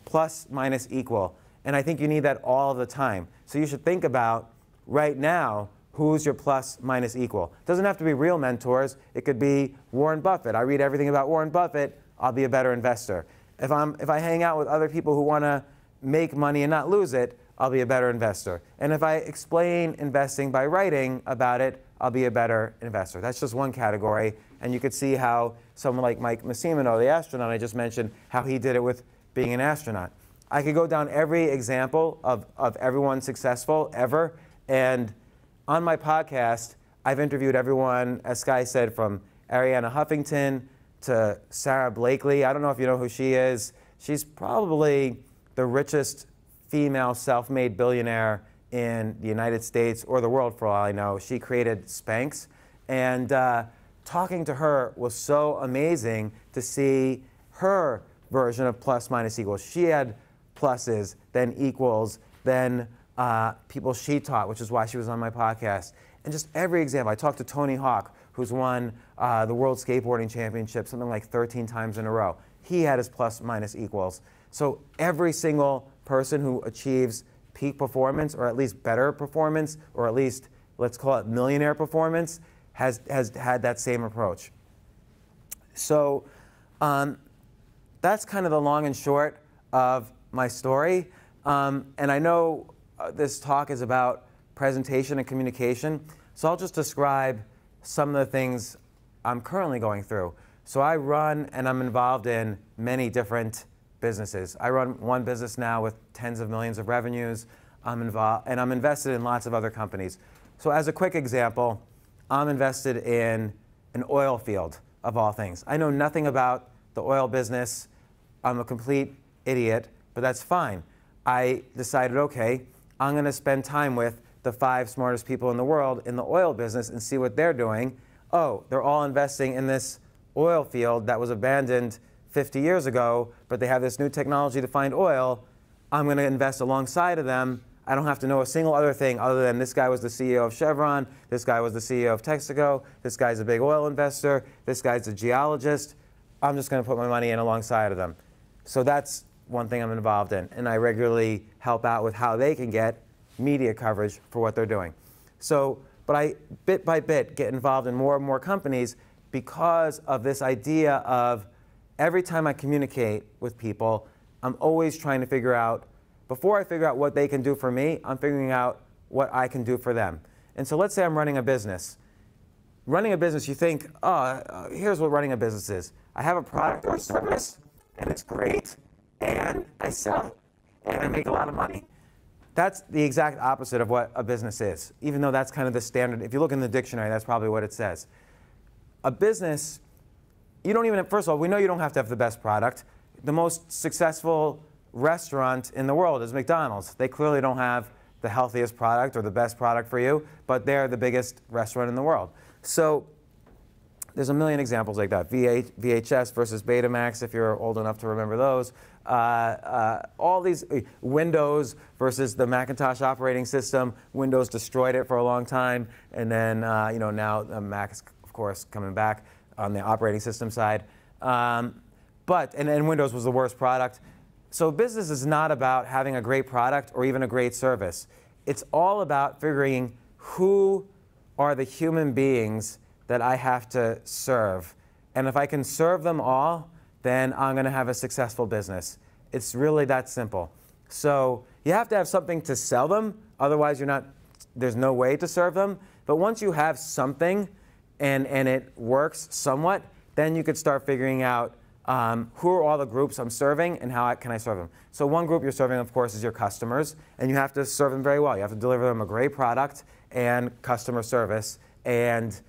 Plus, minus, equal. And I think you need that all the time. So you should think about, right now, who's your plus, minus, equal. It doesn't have to be real mentors. It could be Warren Buffett. I read everything about Warren Buffett. I'll be a better investor. If I hang out with other people who want to make money and not lose it, I'll be a better investor. And if I explain investing by writing about it, I'll be a better investor. That's just one category. And you could see how someone like Mike Massimino, the astronaut I just mentioned, how he did it with being an astronaut. I could go down every example of everyone successful ever. And on my podcast, I've interviewed everyone, as Sky said, from Arianna Huffington to Sarah Blakely. I don't know if you know who she is. She's probably the richest female self-made billionaire in the United States or the world, for all I know. She created Spanx. And talking to her was so amazing to see her version of plus, minus, equals. She had pluses, then equals, then people she taught, which is why she was on my podcast. And just every example. I talked to Tony Hawk, who's won the World Skateboarding Championship something like 13 times in a row. He had his plus minus equals. So every single person who achieves peak performance, or at least better performance, or at least let's call it millionaire performance, has had that same approach. So that's kind of the long and short of my story. And I know this talk is about presentation and communication, so I'll just describe some of the things I'm currently going through. So I run and I'm involved in many different businesses. I run one business now with tens of millions of revenues. I'm involved, and I'm invested in lots of other companies. So as a quick example, I'm invested in an oil field, of all things. I know nothing about the oil business. I'm a complete idiot, but that's fine. I decided, okay, I'm going to spend time with the 5 smartest people in the world in the oil business and see what they're doing. Oh, they're all investing in this oil field that was abandoned 50 years ago, but they have this new technology to find oil. I'm going to invest alongside of them. I don't have to know a single other thing other than this guy was the CEO of Chevron, this guy was the CEO of Texaco, this guy's a big oil investor, this guy's a geologist. I'm just going to put my money in alongside of them. So that's one thing I'm involved in, and I regularly help out with how they can get media coverage for what they're doing. So, but I, bit by bit, get involved in more and more companies because of this idea of every time I communicate with people, I'm always trying to figure out, before I figure out what they can do for me, I'm figuring out what I can do for them. And so let's say I'm running a business. Running a business, you think, oh, here's what running a business is. I have a product or a service, and it's great, and I sell it, and I make a lot of money. That's the exact opposite of what a business is, even though that's kind of the standard. If you look in the dictionary, that's probably what it says. A business, you don't even, first of all, we know you don't have to have the best product. The most successful restaurant in the world is McDonald's. They clearly don't have the healthiest product or the best product for you, but they're the biggest restaurant in the world. So there's a million examples like that. VHS versus Betamax, if you're old enough to remember those. All these, Windows versus the Macintosh operating system. Windows destroyed it for a long time, and then now Mac is, of course, coming back on the operating system side. And Windows was the worst product. So business is not about having a great product or even a great service. It's all about figuring who are the human beings that I have to serve. And if I can serve them all, then I'm going to have a successful business. It's really that simple. So you have to have something to sell them, otherwise there's no way to serve them. But once you have something and it works somewhat, then you could start figuring out who are all the groups I'm serving and how can I serve them. So one group you're serving, of course, is your customers, and you have to serve them very well. You have to deliver them a great product and customer service, and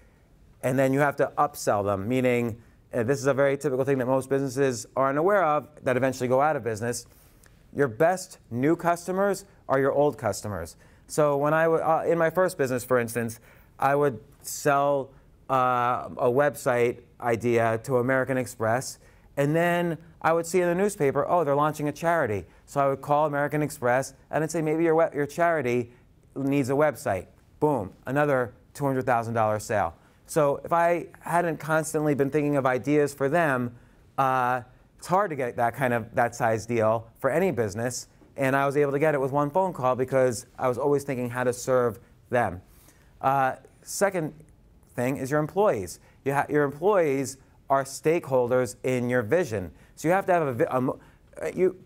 then you have to upsell them, meaning this is a very typical thing that most businesses are unaware of that eventually go out of business. Your best new customers are your old customers. So when in my first business, for instance, I would sell a website idea to American Express, and then I would see in the newspaper, oh, they're launching a charity. So I would call American Express and I'd say, maybe your charity needs a website. Boom, another $200,000 sale. So if I hadn't constantly been thinking of ideas for them, it's hard to get that size deal for any business. And I was able to get it with one phone call because I was always thinking how to serve them. Second thing is your employees. Your employees are stakeholders in your vision. So you have to have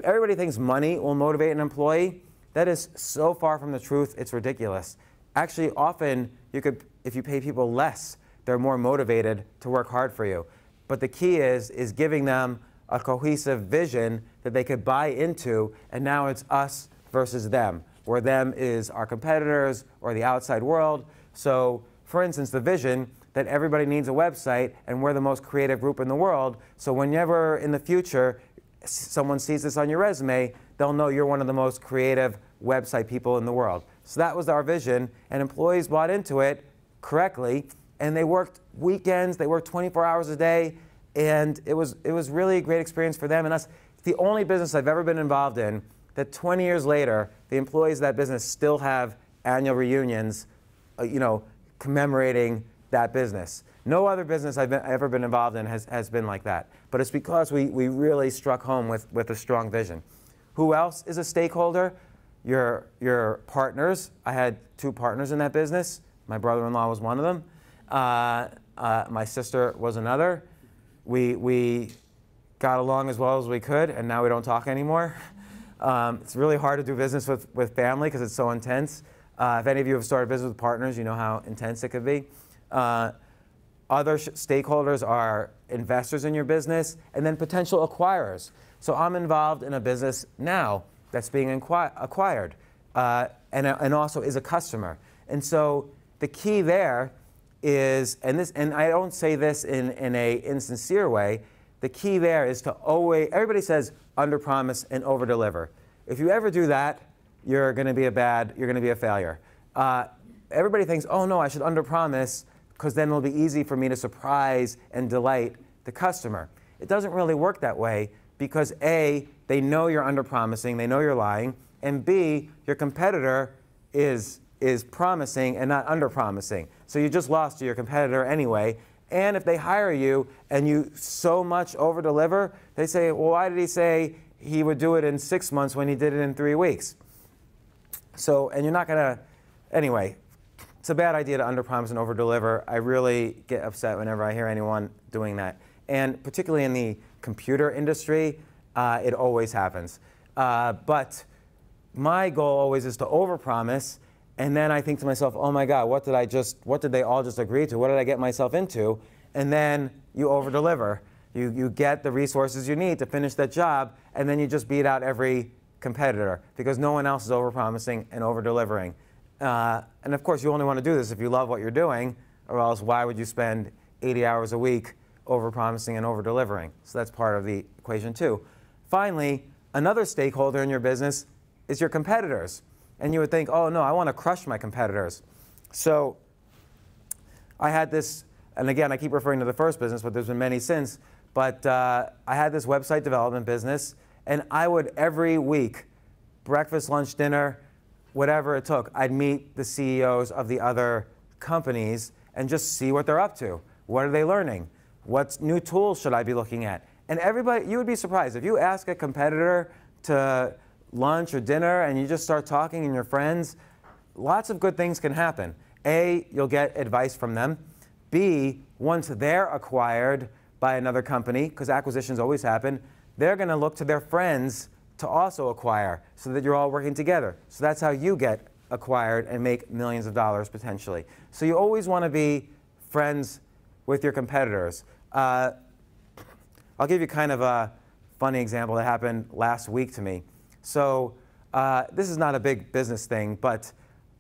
everybody thinks money will motivate an employee. That is so far from the truth, it's ridiculous. Actually, often, if you pay people less, they're more motivated to work hard for you. But the key is giving them a cohesive vision that they could buy into, and now it's us versus them, where them is our competitors or the outside world. So, for instance, the vision that everybody needs a website, and we're the most creative group in the world, so whenever in the future someone sees this on your resume, they'll know you're one of the most creative website people in the world. So that was our vision, and employees bought into it correctly, and they worked weekends, they worked 24 hours a day, and it was really a great experience for them and us. It's the only business I've ever been involved in that 20 years later, the employees of that business still have annual reunions, commemorating that business. No other business I've ever been involved in has been like that. But it's because we really struck home with a strong vision. Who else is a stakeholder? Your partners. I had 2 partners in that business. My brother-in-law was one of them. My sister was another. We got along as well as we could, and now we don't talk anymore. It's really hard to do business with family because it's so intense. If any of you have started business with partners, you know how intense it could be. Other stakeholders are investors in your business, and then potential acquirers. So I'm involved in a business now that's being acquired, and also is a customer. And so the key there is, and I don't say this in an insincere way, the key there is to always, everybody says underpromise and overdeliver. If you ever do that, you're going to be a failure. Everybody thinks, oh no, I should underpromise because then it'll be easy for me to surprise and delight the customer. It doesn't really work that way because A, they know you're underpromising, they know you're lying, and B, your competitor is promising and not underpromising. So you just lost to your competitor anyway. And if they hire you and you so much overdeliver, they say, well, why did he say he would do it in 6 months when he did it in 3 weeks? So, and you're not going to, anyway, it's a bad idea to underpromise and overdeliver. I really get upset whenever I hear anyone doing that. And particularly in the computer industry, it always happens. But my goal always is to overpromise, and then I think to myself, oh my God, what did they all just agree to? What did I get myself into? And then you overdeliver. You get the resources you need to finish that job, and then you just beat out every competitor because no one else is overpromising and overdelivering. And of course, you only want to do this if you love what you're doing, or else why would you spend 80 hours a week overpromising and overdelivering? So that's part of the equation too. Finally, another stakeholder in your business is your competitors. And you would think, oh no, I want to crush my competitors. So I had this, and again, I keep referring to the first business, but there's been many since, but I had this website development business, and I would every week, breakfast, lunch, dinner, whatever it took, I'd meet the CEOs of the other companies and just see what they're up to. What are they learning? What new tools should I be looking at? And everybody, you would be surprised. If you ask a competitor to lunch or dinner and you just start talking and your friends, lots of good things can happen. A, you'll get advice from them. B, once they're acquired by another company, because acquisitions always happen, they're going to look to their friends to also acquire so that you're all working together. So that's how you get acquired and make millions of dollars potentially. So you always want to be friends with your competitors. I'll give you kind of a funny example that happened last week to me. So this is not a big business thing, but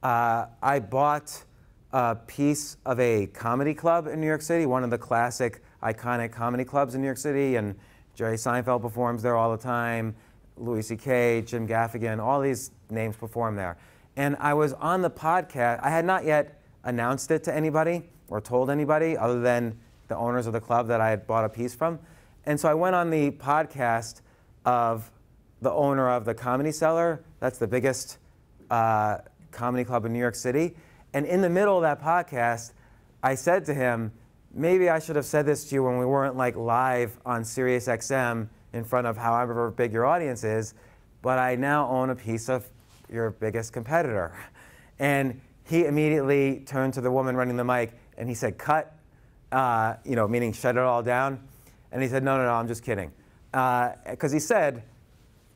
I bought a piece of a comedy club in New York City, one of the classic, iconic comedy clubs in New York City, and Jerry Seinfeld performs there all the time, Louis C.K., Jim Gaffigan, all these names perform there. And I was on the podcast. I had not yet announced it to anybody or told anybody other than the owners of the club that I had bought a piece from. And so I went on the podcast of the owner of the Comedy Cellar. That's the biggest comedy club in New York City. And in the middle of that podcast, I said to him, maybe I should have said this to you when we weren't like live on Sirius XM in front of however big your audience is, but I now own a piece of your biggest competitor. And he immediately turned to the woman running the mic and he said, cut, meaning shut it all down. And he said, no, I'm just kidding. Because he said,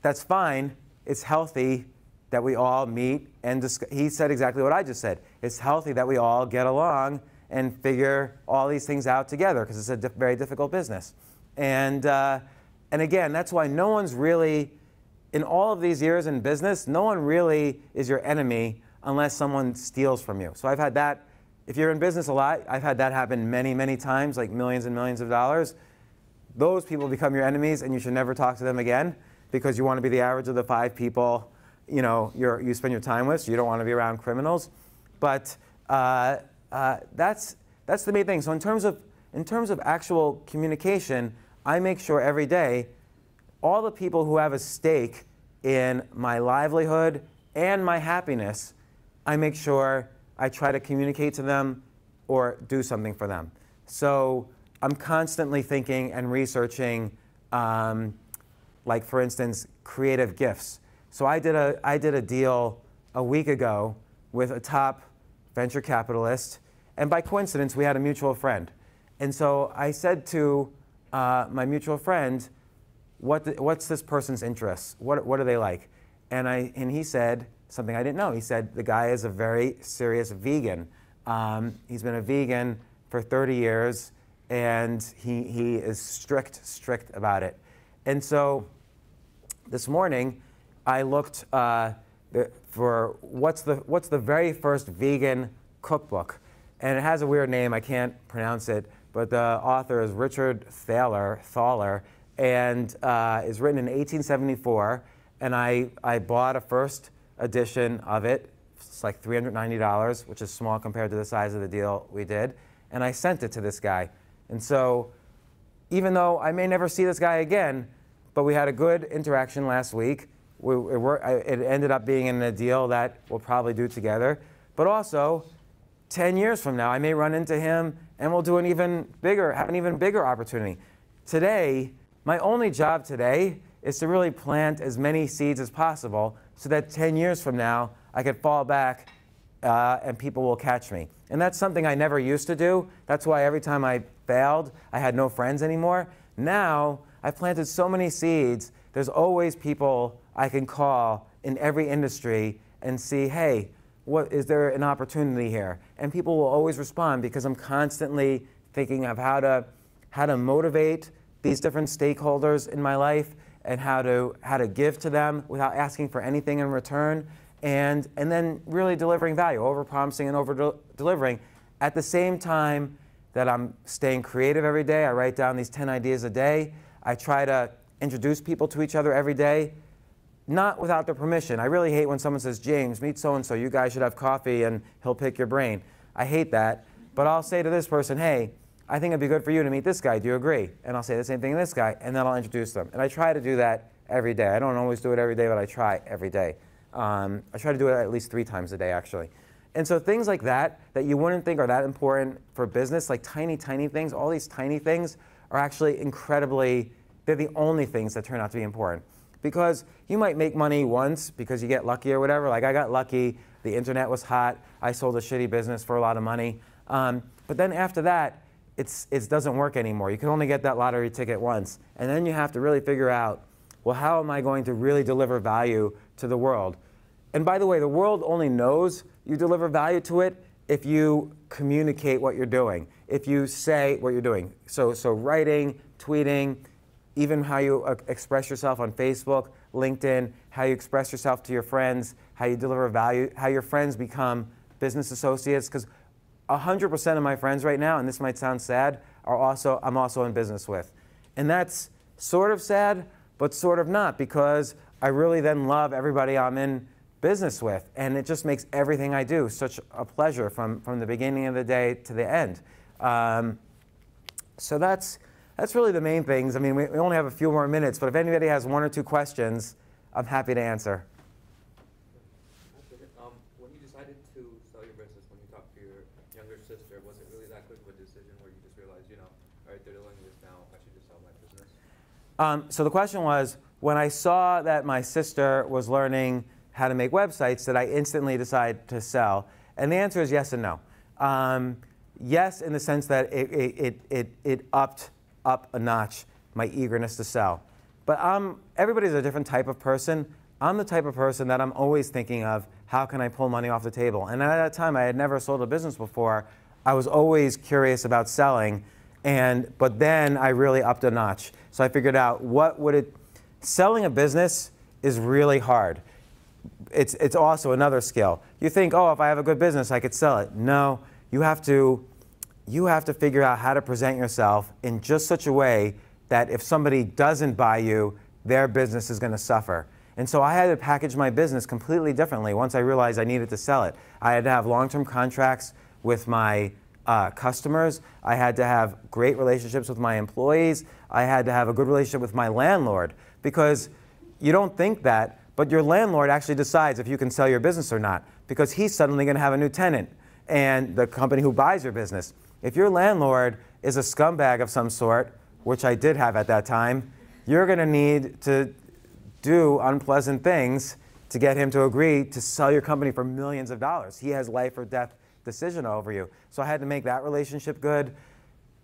that's fine, it's healthy that we all meet and he said exactly what I just said. It's healthy that we all get along and figure all these things out together because it's a very difficult business. And again, that's why no one's really, in all of these years in business, no one really is your enemy unless someone steals from you. So I've had that, if you're in business a lot, I've had that happen many, many times, like millions and millions of dollars. Those people become your enemies and you should never talk to them again because you want to be the average of the 5 people you spend your time with, so you don't want to be around criminals. But that's the main thing. So in terms of actual communication, I make sure every day all the people who have a stake in my livelihood and my happiness, I make sure I try to communicate to them or do something for them. So I'm constantly thinking and researching, like for instance, creative gifts. So I did a deal a week ago with a top venture capitalist, and by coincidence, we had a mutual friend. And so I said to my mutual friend, what's this person's interests? What are they like? And he said something I didn't know. He said the guy is a very serious vegan. He's been a vegan for 30 years, and he is strict about it. And so this morning, I looked for what's the very first vegan cookbook, and it has a weird name. I can't pronounce it, but the author is Richard Thaler, and is written in 1874. And I bought a first edition of it. It's like $390, which is small compared to the size of the deal we did. And I sent it to this guy. And so even though I may never see this guy again, but we had a good interaction last week. It ended up being in a deal that we'll probably do together. But also, 10 years from now, I may run into him and we'll do have an even bigger opportunity. Today, my only job today is to really plant as many seeds as possible so that 10 years from now, I could fall back and people will catch me. And that's something I never used to do. That's why every time I failed, I had no friends anymore. Now, I've planted so many seeds, there's always people I can call in every industry and see, hey, is there an opportunity here? And people will always respond because I'm constantly thinking of how to motivate these different stakeholders in my life and how to give to them without asking for anything in return, and then really delivering value, over-promising and over-delivering. At the same time that I'm staying creative every day, I write down these 10 ideas a day. I try to introduce people to each other every day, not without their permission. I really hate when someone says, James, meet so-and-so, you guys should have coffee and he'll pick your brain. I hate that, but I'll say to this person, hey, I think it'd be good for you to meet this guy, do you agree? And I'll say the same thing to this guy, and then I'll introduce them. And I try to do that every day. I don't always do it every day, but I try every day. I try to do it at least 3 times a day, actually. And so things like that you wouldn't think are that important for business, like tiny things, all these tiny things are actually they're the only things that turn out to be important. Because you might make money once because you get lucky or whatever. Like I got lucky, the internet was hot, I sold a shitty business for a lot of money. But then after that, it doesn't work anymore. You can only get that lottery ticket once. And then you have to really figure out, well, how am I going to really deliver value to the world? And by the way, the world only knows you deliver value to it if you communicate what you're doing, if you say what you're doing. So writing, tweeting, even how you express yourself on Facebook, LinkedIn, how you express yourself to your friends, how you deliver value, how your friends become business associates. Because 100% of my friends right now, and this might sound sad, I'm also in business with. And that's sort of sad, but sort of not, because I really then love everybody I'm in business with. And it just makes everything I do such a pleasure from the beginning of the day to the end. So that's really the main things. I mean, we only have a few more minutes, but if anybody has 1 or 2 questions, I'm happy to answer. When you decided to sell your business, when you talked to your younger sister, was it really that quick of a decision where you just realized, all right, they're doing this now, I should just sell my business? So the question was, when I saw that my sister was learning how to make websites, did I instantly decide to sell? And the answer is yes and no. Yes, in the sense that it upped up a notch my eagerness to sell. But everybody's a different type of person. I'm the type of person that I'm always thinking of, how can I pull money off the table? And at that time, I had never sold a business before. I was always curious about selling, but then I really upped a notch. So I figured out selling a business is really hard. It's also another skill. You think, oh, if I have a good business, I could sell it. No, you have to figure out how to present yourself in just such a way that if somebody doesn't buy you, their business is going to suffer. And so I had to package my business completely differently once I realized I needed to sell it. I had to have long-term contracts with my customers. I had to have great relationships with my employees. I had to have a good relationship with my landlord, because you don't think that, but your landlord actually decides if you can sell your business or not, because he's suddenly going to have a new tenant and the company who buys your business. If your landlord is a scumbag of some sort, which I did have at that time, you're going to need to do unpleasant things to get him to agree to sell your company for millions of dollars. He has life or death decision over you. So I had to make that relationship good.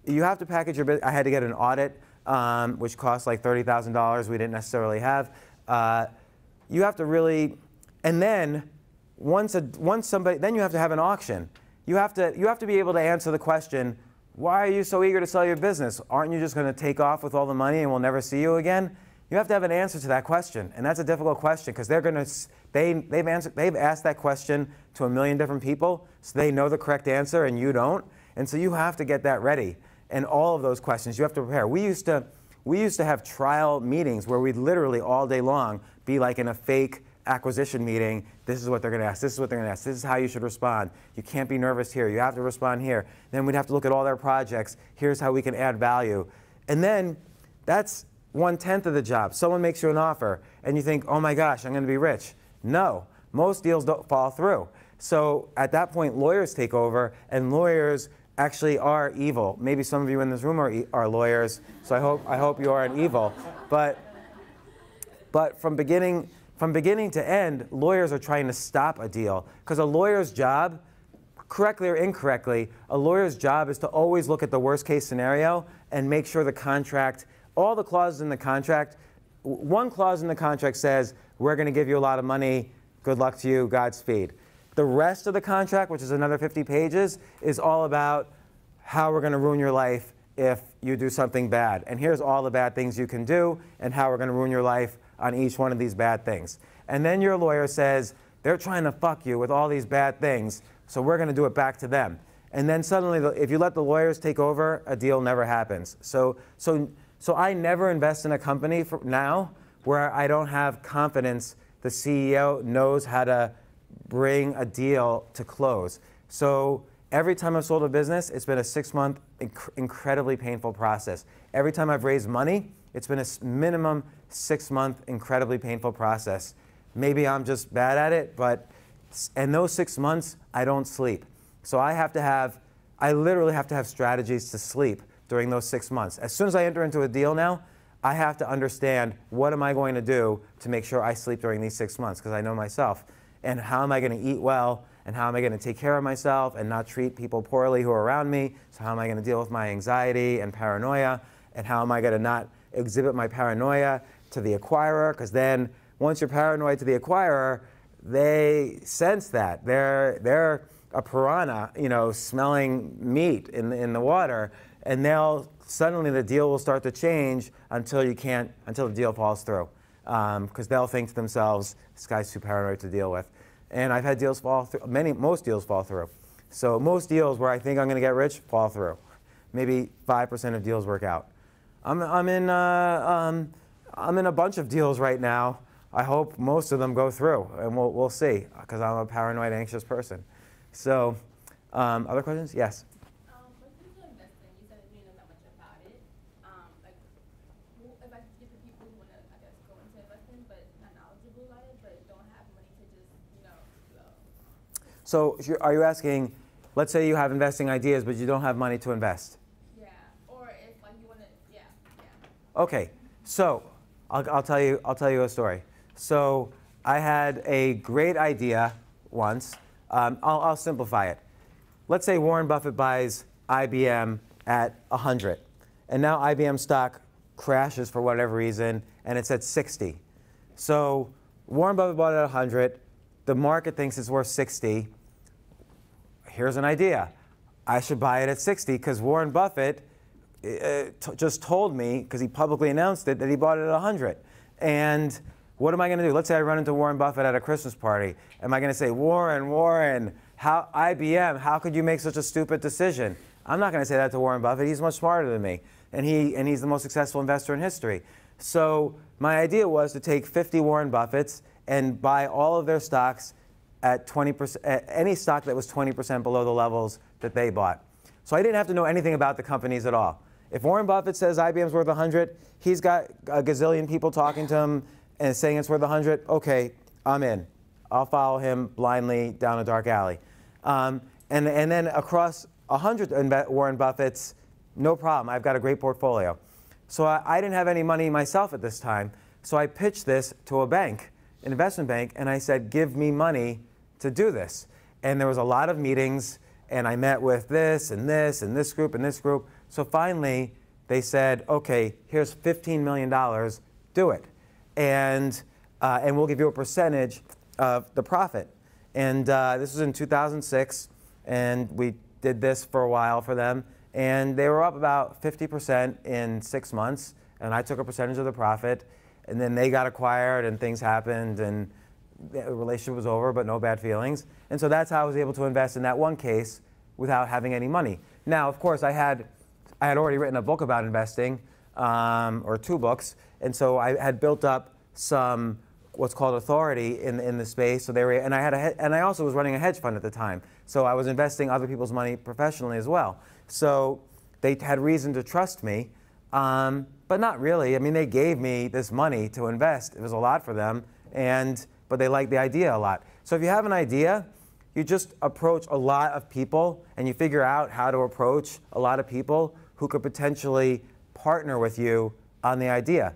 You have to package your business. I had to get an audit, which cost like $30,000 we didn't necessarily have. You have to really, and then once somebody, then you have to have an auction. You have to be able to answer the question, why are you so eager to sell your business? Aren't you just going to take off with all the money and we'll never see you again? You have to have an answer to that question, and that's a difficult question because they've asked that question to a million different people, so they know the correct answer and you don't, and so you have to get that ready. And all of those questions you have to prepare. We used to have trial meetings where we'd literally all day long be like in a fake acquisition meeting. This is what they're going to ask. This is what they're going to ask. This is how you should respond. You can't be nervous here. You have to respond here. Then we'd have to look at all their projects. Here's how we can add value. And then that's 1/10 of the job. Someone makes you an offer and you think, oh my gosh, I'm going to be rich. No, most deals don't fall through. So at that point, lawyers take over, and lawyers actually are evil. Maybe some of you in this room are lawyers, so I hope you aren't evil. But from beginning to end, lawyers are trying to stop a deal, because a lawyer's job, correctly or incorrectly, a lawyer's job is to always look at the worst case scenario and make sure the contract, all the clauses in the contract, one clause in the contract says, we're going to give you a lot of money, good luck to you, Godspeed. The rest of the contract, which is another 50 pages, is all about how we're going to ruin your life if you do something bad. And here's all the bad things you can do and how we're going to ruin your life on each one of these bad things. And then your lawyer says, they're trying to fuck you with all these bad things, so we're going to do it back to them. And then suddenly, if you let the lawyers take over, a deal never happens. So I never invest in a company now where I don't have confidence the CEO knows how to bring a deal to close. So every time I've sold a business, it's been a 6-month incredibly painful process. Every time I've raised money, it's been a minimum 6-month incredibly painful process. Maybe I'm just bad at it, but in those 6 months, I don't sleep. So I literally have to have strategies to sleep during those 6 months. As soon as I enter into a deal now, I have to understand what am I going to do to make sure I sleep during these 6 months, because I know myself. And how am I going to eat well, and how am I going to take care of myself and not treat people poorly who are around me? So how am I going to deal with my anxiety and paranoia? And how am I going to not exhibit my paranoia to the acquirer? Because then once you're paranoid to the acquirer, they sense that. They're a piranha, smelling meat in the water, and suddenly the deal will start to change until the deal falls through. Because they'll think to themselves, this guy's too paranoid to deal with. And I've had deals fall through, most deals fall through. So most deals where I think I'm going to get rich fall through. Maybe 5% of deals work out. I'm in a bunch of deals right now. I hope most of them go through, and we'll see, because I'm a paranoid, anxious person. So, other questions? Yes. When it comes to investing, you said you know not much about it. If I could give the people who want to, I guess, go into investing but not knowledgeable about it, but don't have money to just, So, are you asking? Let's say you have investing ideas, but you don't have money to invest. Yeah. Or if you want to, yeah. Okay. So, I'll tell you a story. So, I had a great idea once. I'll simplify it. Let's say Warren Buffett buys IBM at 100, and now IBM stock crashes for whatever reason, and it's at 60. So Warren Buffett bought it at 100. The market thinks it's worth 60. Here's an idea. I should buy it at 60 because Warren Buffett just told me, because he publicly announced it, that he bought it at 100. And what am I going to do? Let's say I run into Warren Buffett at a Christmas party. Am I going to say, Warren, IBM, how could you make such a stupid decision? I'm not going to say that to Warren Buffett. He's much smarter than me. And he's the most successful investor in history. So my idea was to take 50 Warren Buffetts and buy all of their stocks at 20%, any stock that was 20% below the levels that they bought. So I didn't have to know anything about the companies at all. If Warren Buffett says IBM's worth 100, he's got a gazillion people talking to him and saying it's worth 100, okay, I'm in. I'll follow him blindly down a dark alley. And then across 100 Warren Buffetts, no problem. I've got a great portfolio. So I didn't have any money myself at this time. So I pitched this to a bank, an investment bank, and I said, give me money to do this. And there was a lot of meetings, and I met with this and this and this group and this group. So finally, they said, okay, here's $15 million, do it. And we'll give you a percentage of the profit. And this was in 2006, and we did this for a while for them. And they were up about 50% in 6 months, and I took a percentage of the profit. And then they got acquired, and things happened, and the relationship was over, but no bad feelings. And so that's how I was able to invest in that one case without having any money. Now, of course, I had already written a book about investing, or 2 books, and so I had built up some what's called authority in the space. So and I also was running a hedge fund at the time, so I was investing other people's money professionally as well. So they had reason to trust me, but not really. I mean, they gave me this money to invest. It was a lot for them, but they liked the idea a lot. So if you have an idea, you just approach a lot of people, and you figure out how to approach a lot of people who could potentially partner with you on the idea.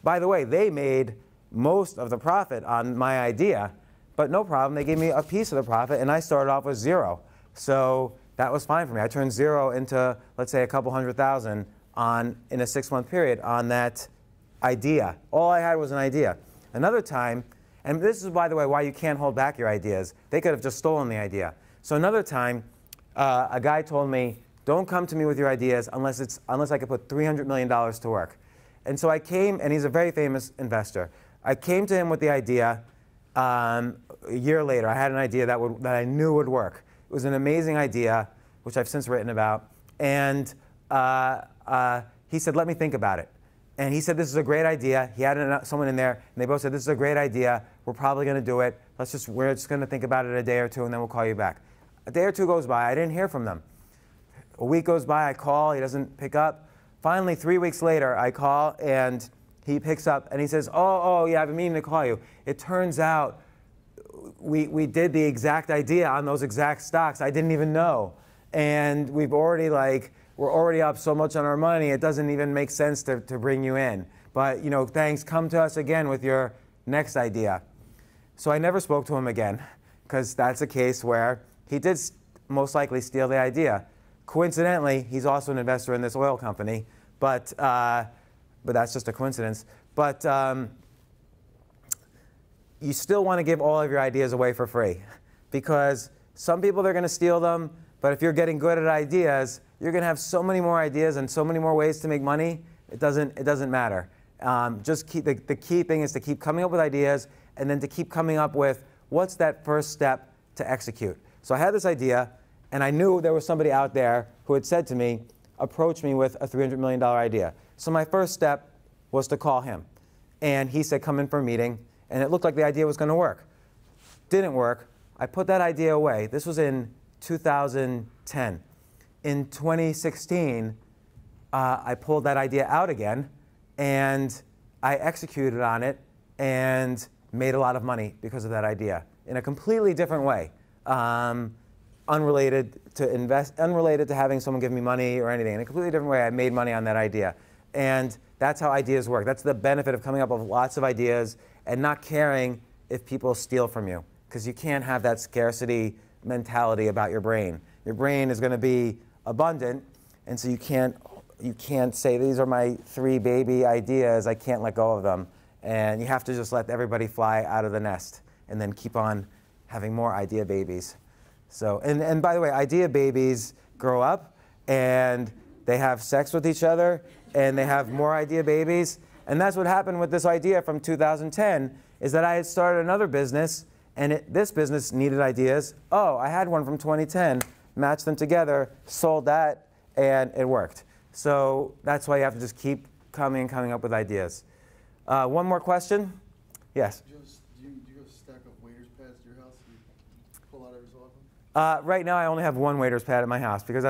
By the way, they made most of the profit on my idea, but no problem. They gave me a piece of the profit, and I started off with 0. So that was fine for me. I turned 0 into, let's say, a couple $100,000 in a 6-month period on that idea. All I had was an idea. Another time, and this is, by the way, why you can't hold back your ideas. They could have just stolen the idea. So another time, a guy told me, don't come to me with your ideas unless I could put $300 million to work. And so I came, and he's a very famous investor. I came to him with the idea a year later. I had an idea that I knew would work. It was an amazing idea, which I've since written about. And he said, let me think about it. And he said, this is a great idea. He had someone in there, and they both said, this is a great idea. We're probably going to do it. We're just going to think about it a day or two, and then we'll call you back. A day or two goes by. I didn't hear from them. A week goes by. I call. He doesn't pick up. Finally, 3 weeks later, I call, and he picks up, and he says, oh, yeah, I've been meaning to call you. It turns out we did the exact idea on those exact stocks. I didn't even know. And we're already up so much on our money, it doesn't even make sense to bring you in. But, thanks, come to us again with your next idea. So I never spoke to him again, because that's a case where he did most likely steal the idea. Coincidentally, he's also an investor in this oil company, but that's just a coincidence. But you still want to give all of your ideas away for free, because some people, they're going to steal them, but if you're getting good at ideas, you're going to have so many more ideas and so many more ways to make money, it doesn't matter. The key thing is to keep coming up with ideas, and then to keep coming up with what's that first step to execute. So I had this idea, and I knew there was somebody out there who had said to me, approach me with a $300 million idea. So my first step was to call him. And he said, come in for a meeting. And it looked like the idea was going to work. Didn't work. I put that idea away. This was in 2010. In 2016, I pulled that idea out again, and I executed on it and made a lot of money because of that idea in a completely different way. Unrelated to having someone give me money or anything. In a completely different way, I made money on that idea. And that's how ideas work. That's the benefit of coming up with lots of ideas and not caring if people steal from you, because you can't have that scarcity mentality about your brain. Your brain is going to be abundant, and so you can't say, these are my 3 baby ideas, I can't let go of them. And you have to just let everybody fly out of the nest and then keep on having more idea babies. So, and by the way, idea babies grow up, and they have sex with each other, and they have more idea babies. And that's what happened with this idea from 2010, is that I had started another business, and this business needed ideas. Oh, I had one from 2010, matched them together, sold that, and it worked. So that's why you have to just keep coming up with ideas. One more question? Yes? Do you have a stack of waiter's pads at your house you pull out every so often? Right now, I only have one waiter's pad at my house, because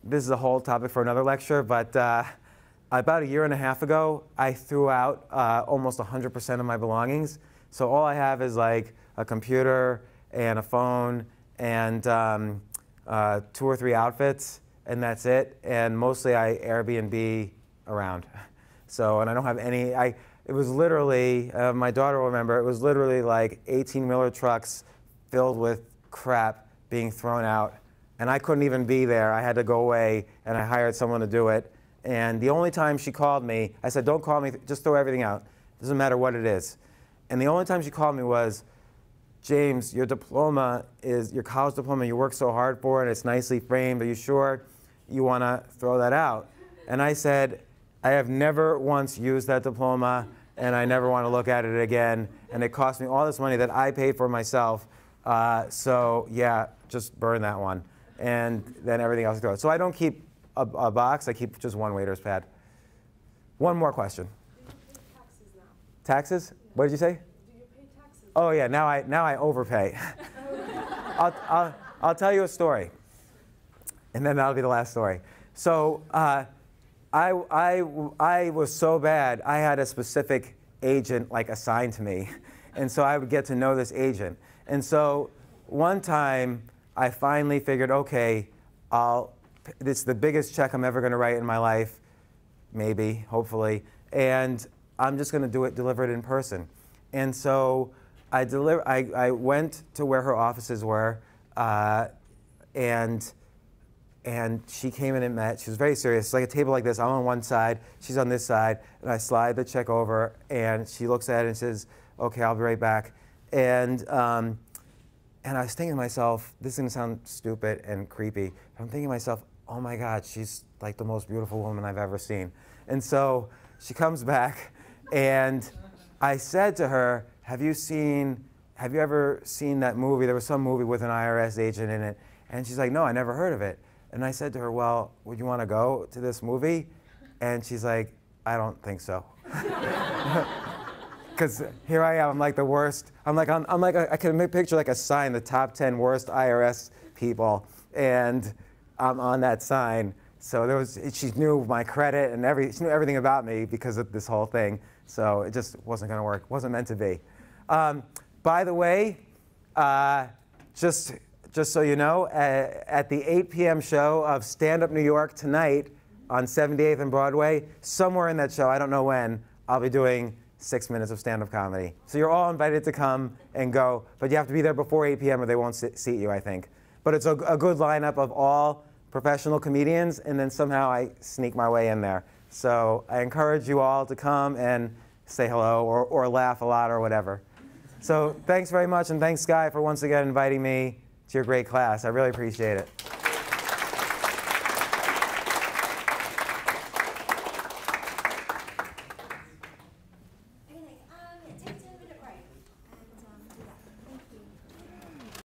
this is a whole topic for another lecture, but about 1.5 years ago, I threw out almost 100% of my belongings. So all I have is like a computer and a phone and 2 or 3 outfits, and that's it. And mostly I Airbnb around. So, and I don't have any, it was literally, my daughter will remember, it was literally like 18-wheeler trucks filled with crap being thrown out. And I couldn't even be there. I had to go away, and I hired someone to do it. And the only time she called me, I said, don't call me, just throw everything out. Doesn't matter what it is. And the only time she called me was, James, your diploma is, your college diploma, you worked so hard for it, it's nicely framed, are you sure you want to throw that out? And I said, I have never once used that diploma, and I never want to look at it again, and it cost me all this money that I paid for myself. So yeah, just burn that one, and then everything else goes. So I don't keep a box, I keep just one waiter's pad. One more question. Do you pay taxes now? Taxes? What did you say? Do you pay taxes? Oh yeah, now I overpay. I'll tell you a story, and then that'll be the last story. So I was so bad, I had a specific agent like assigned to me, and so I would get to know this agent. And so one time I finally figured, okay, this is the biggest check I'm ever going to write in my life, maybe, hopefully, and I'm just going to deliver it in person. And so I went to where her offices were, and she came in and met. She was very serious. It's like a table like this. I'm on one side, she's on this side, and I slide the check over, and she looks at it and says, okay, I'll be right back. And I was thinking to myself, this is going to sound stupid and creepy. I'm thinking to myself, oh my God, she's like the most beautiful woman I've ever seen. And so she comes back, and I said to her, have you ever seen that movie? There was some movie with an IRS agent in it. And she's like, no, I never heard of it. And I said to her, well, would you want to go to this movie? And she's like, I don't think so. Because here I am, I'm like the worst. I can picture like a sign, the top 10 worst IRS people, and I'm on that sign. So she knew my credit and she knew everything about me because of this whole thing. So it just wasn't going to work. Wasn't meant to be. By the way, just so you know, at the 8 p.m. show of Stand Up New York tonight on 78th and Broadway, somewhere in that show, I don't know when, I'll be doing 6 minutes of stand-up comedy. So you're all invited to come and go, but you have to be there before 8 p.m. or they won't seat you, I think. But it's a good lineup of all professional comedians, and then somehow I sneak my way in there. So I encourage you all to come and say hello or laugh a lot or whatever. So thanks very much, and thanks, Sky, for once again inviting me to your great class. I really appreciate it.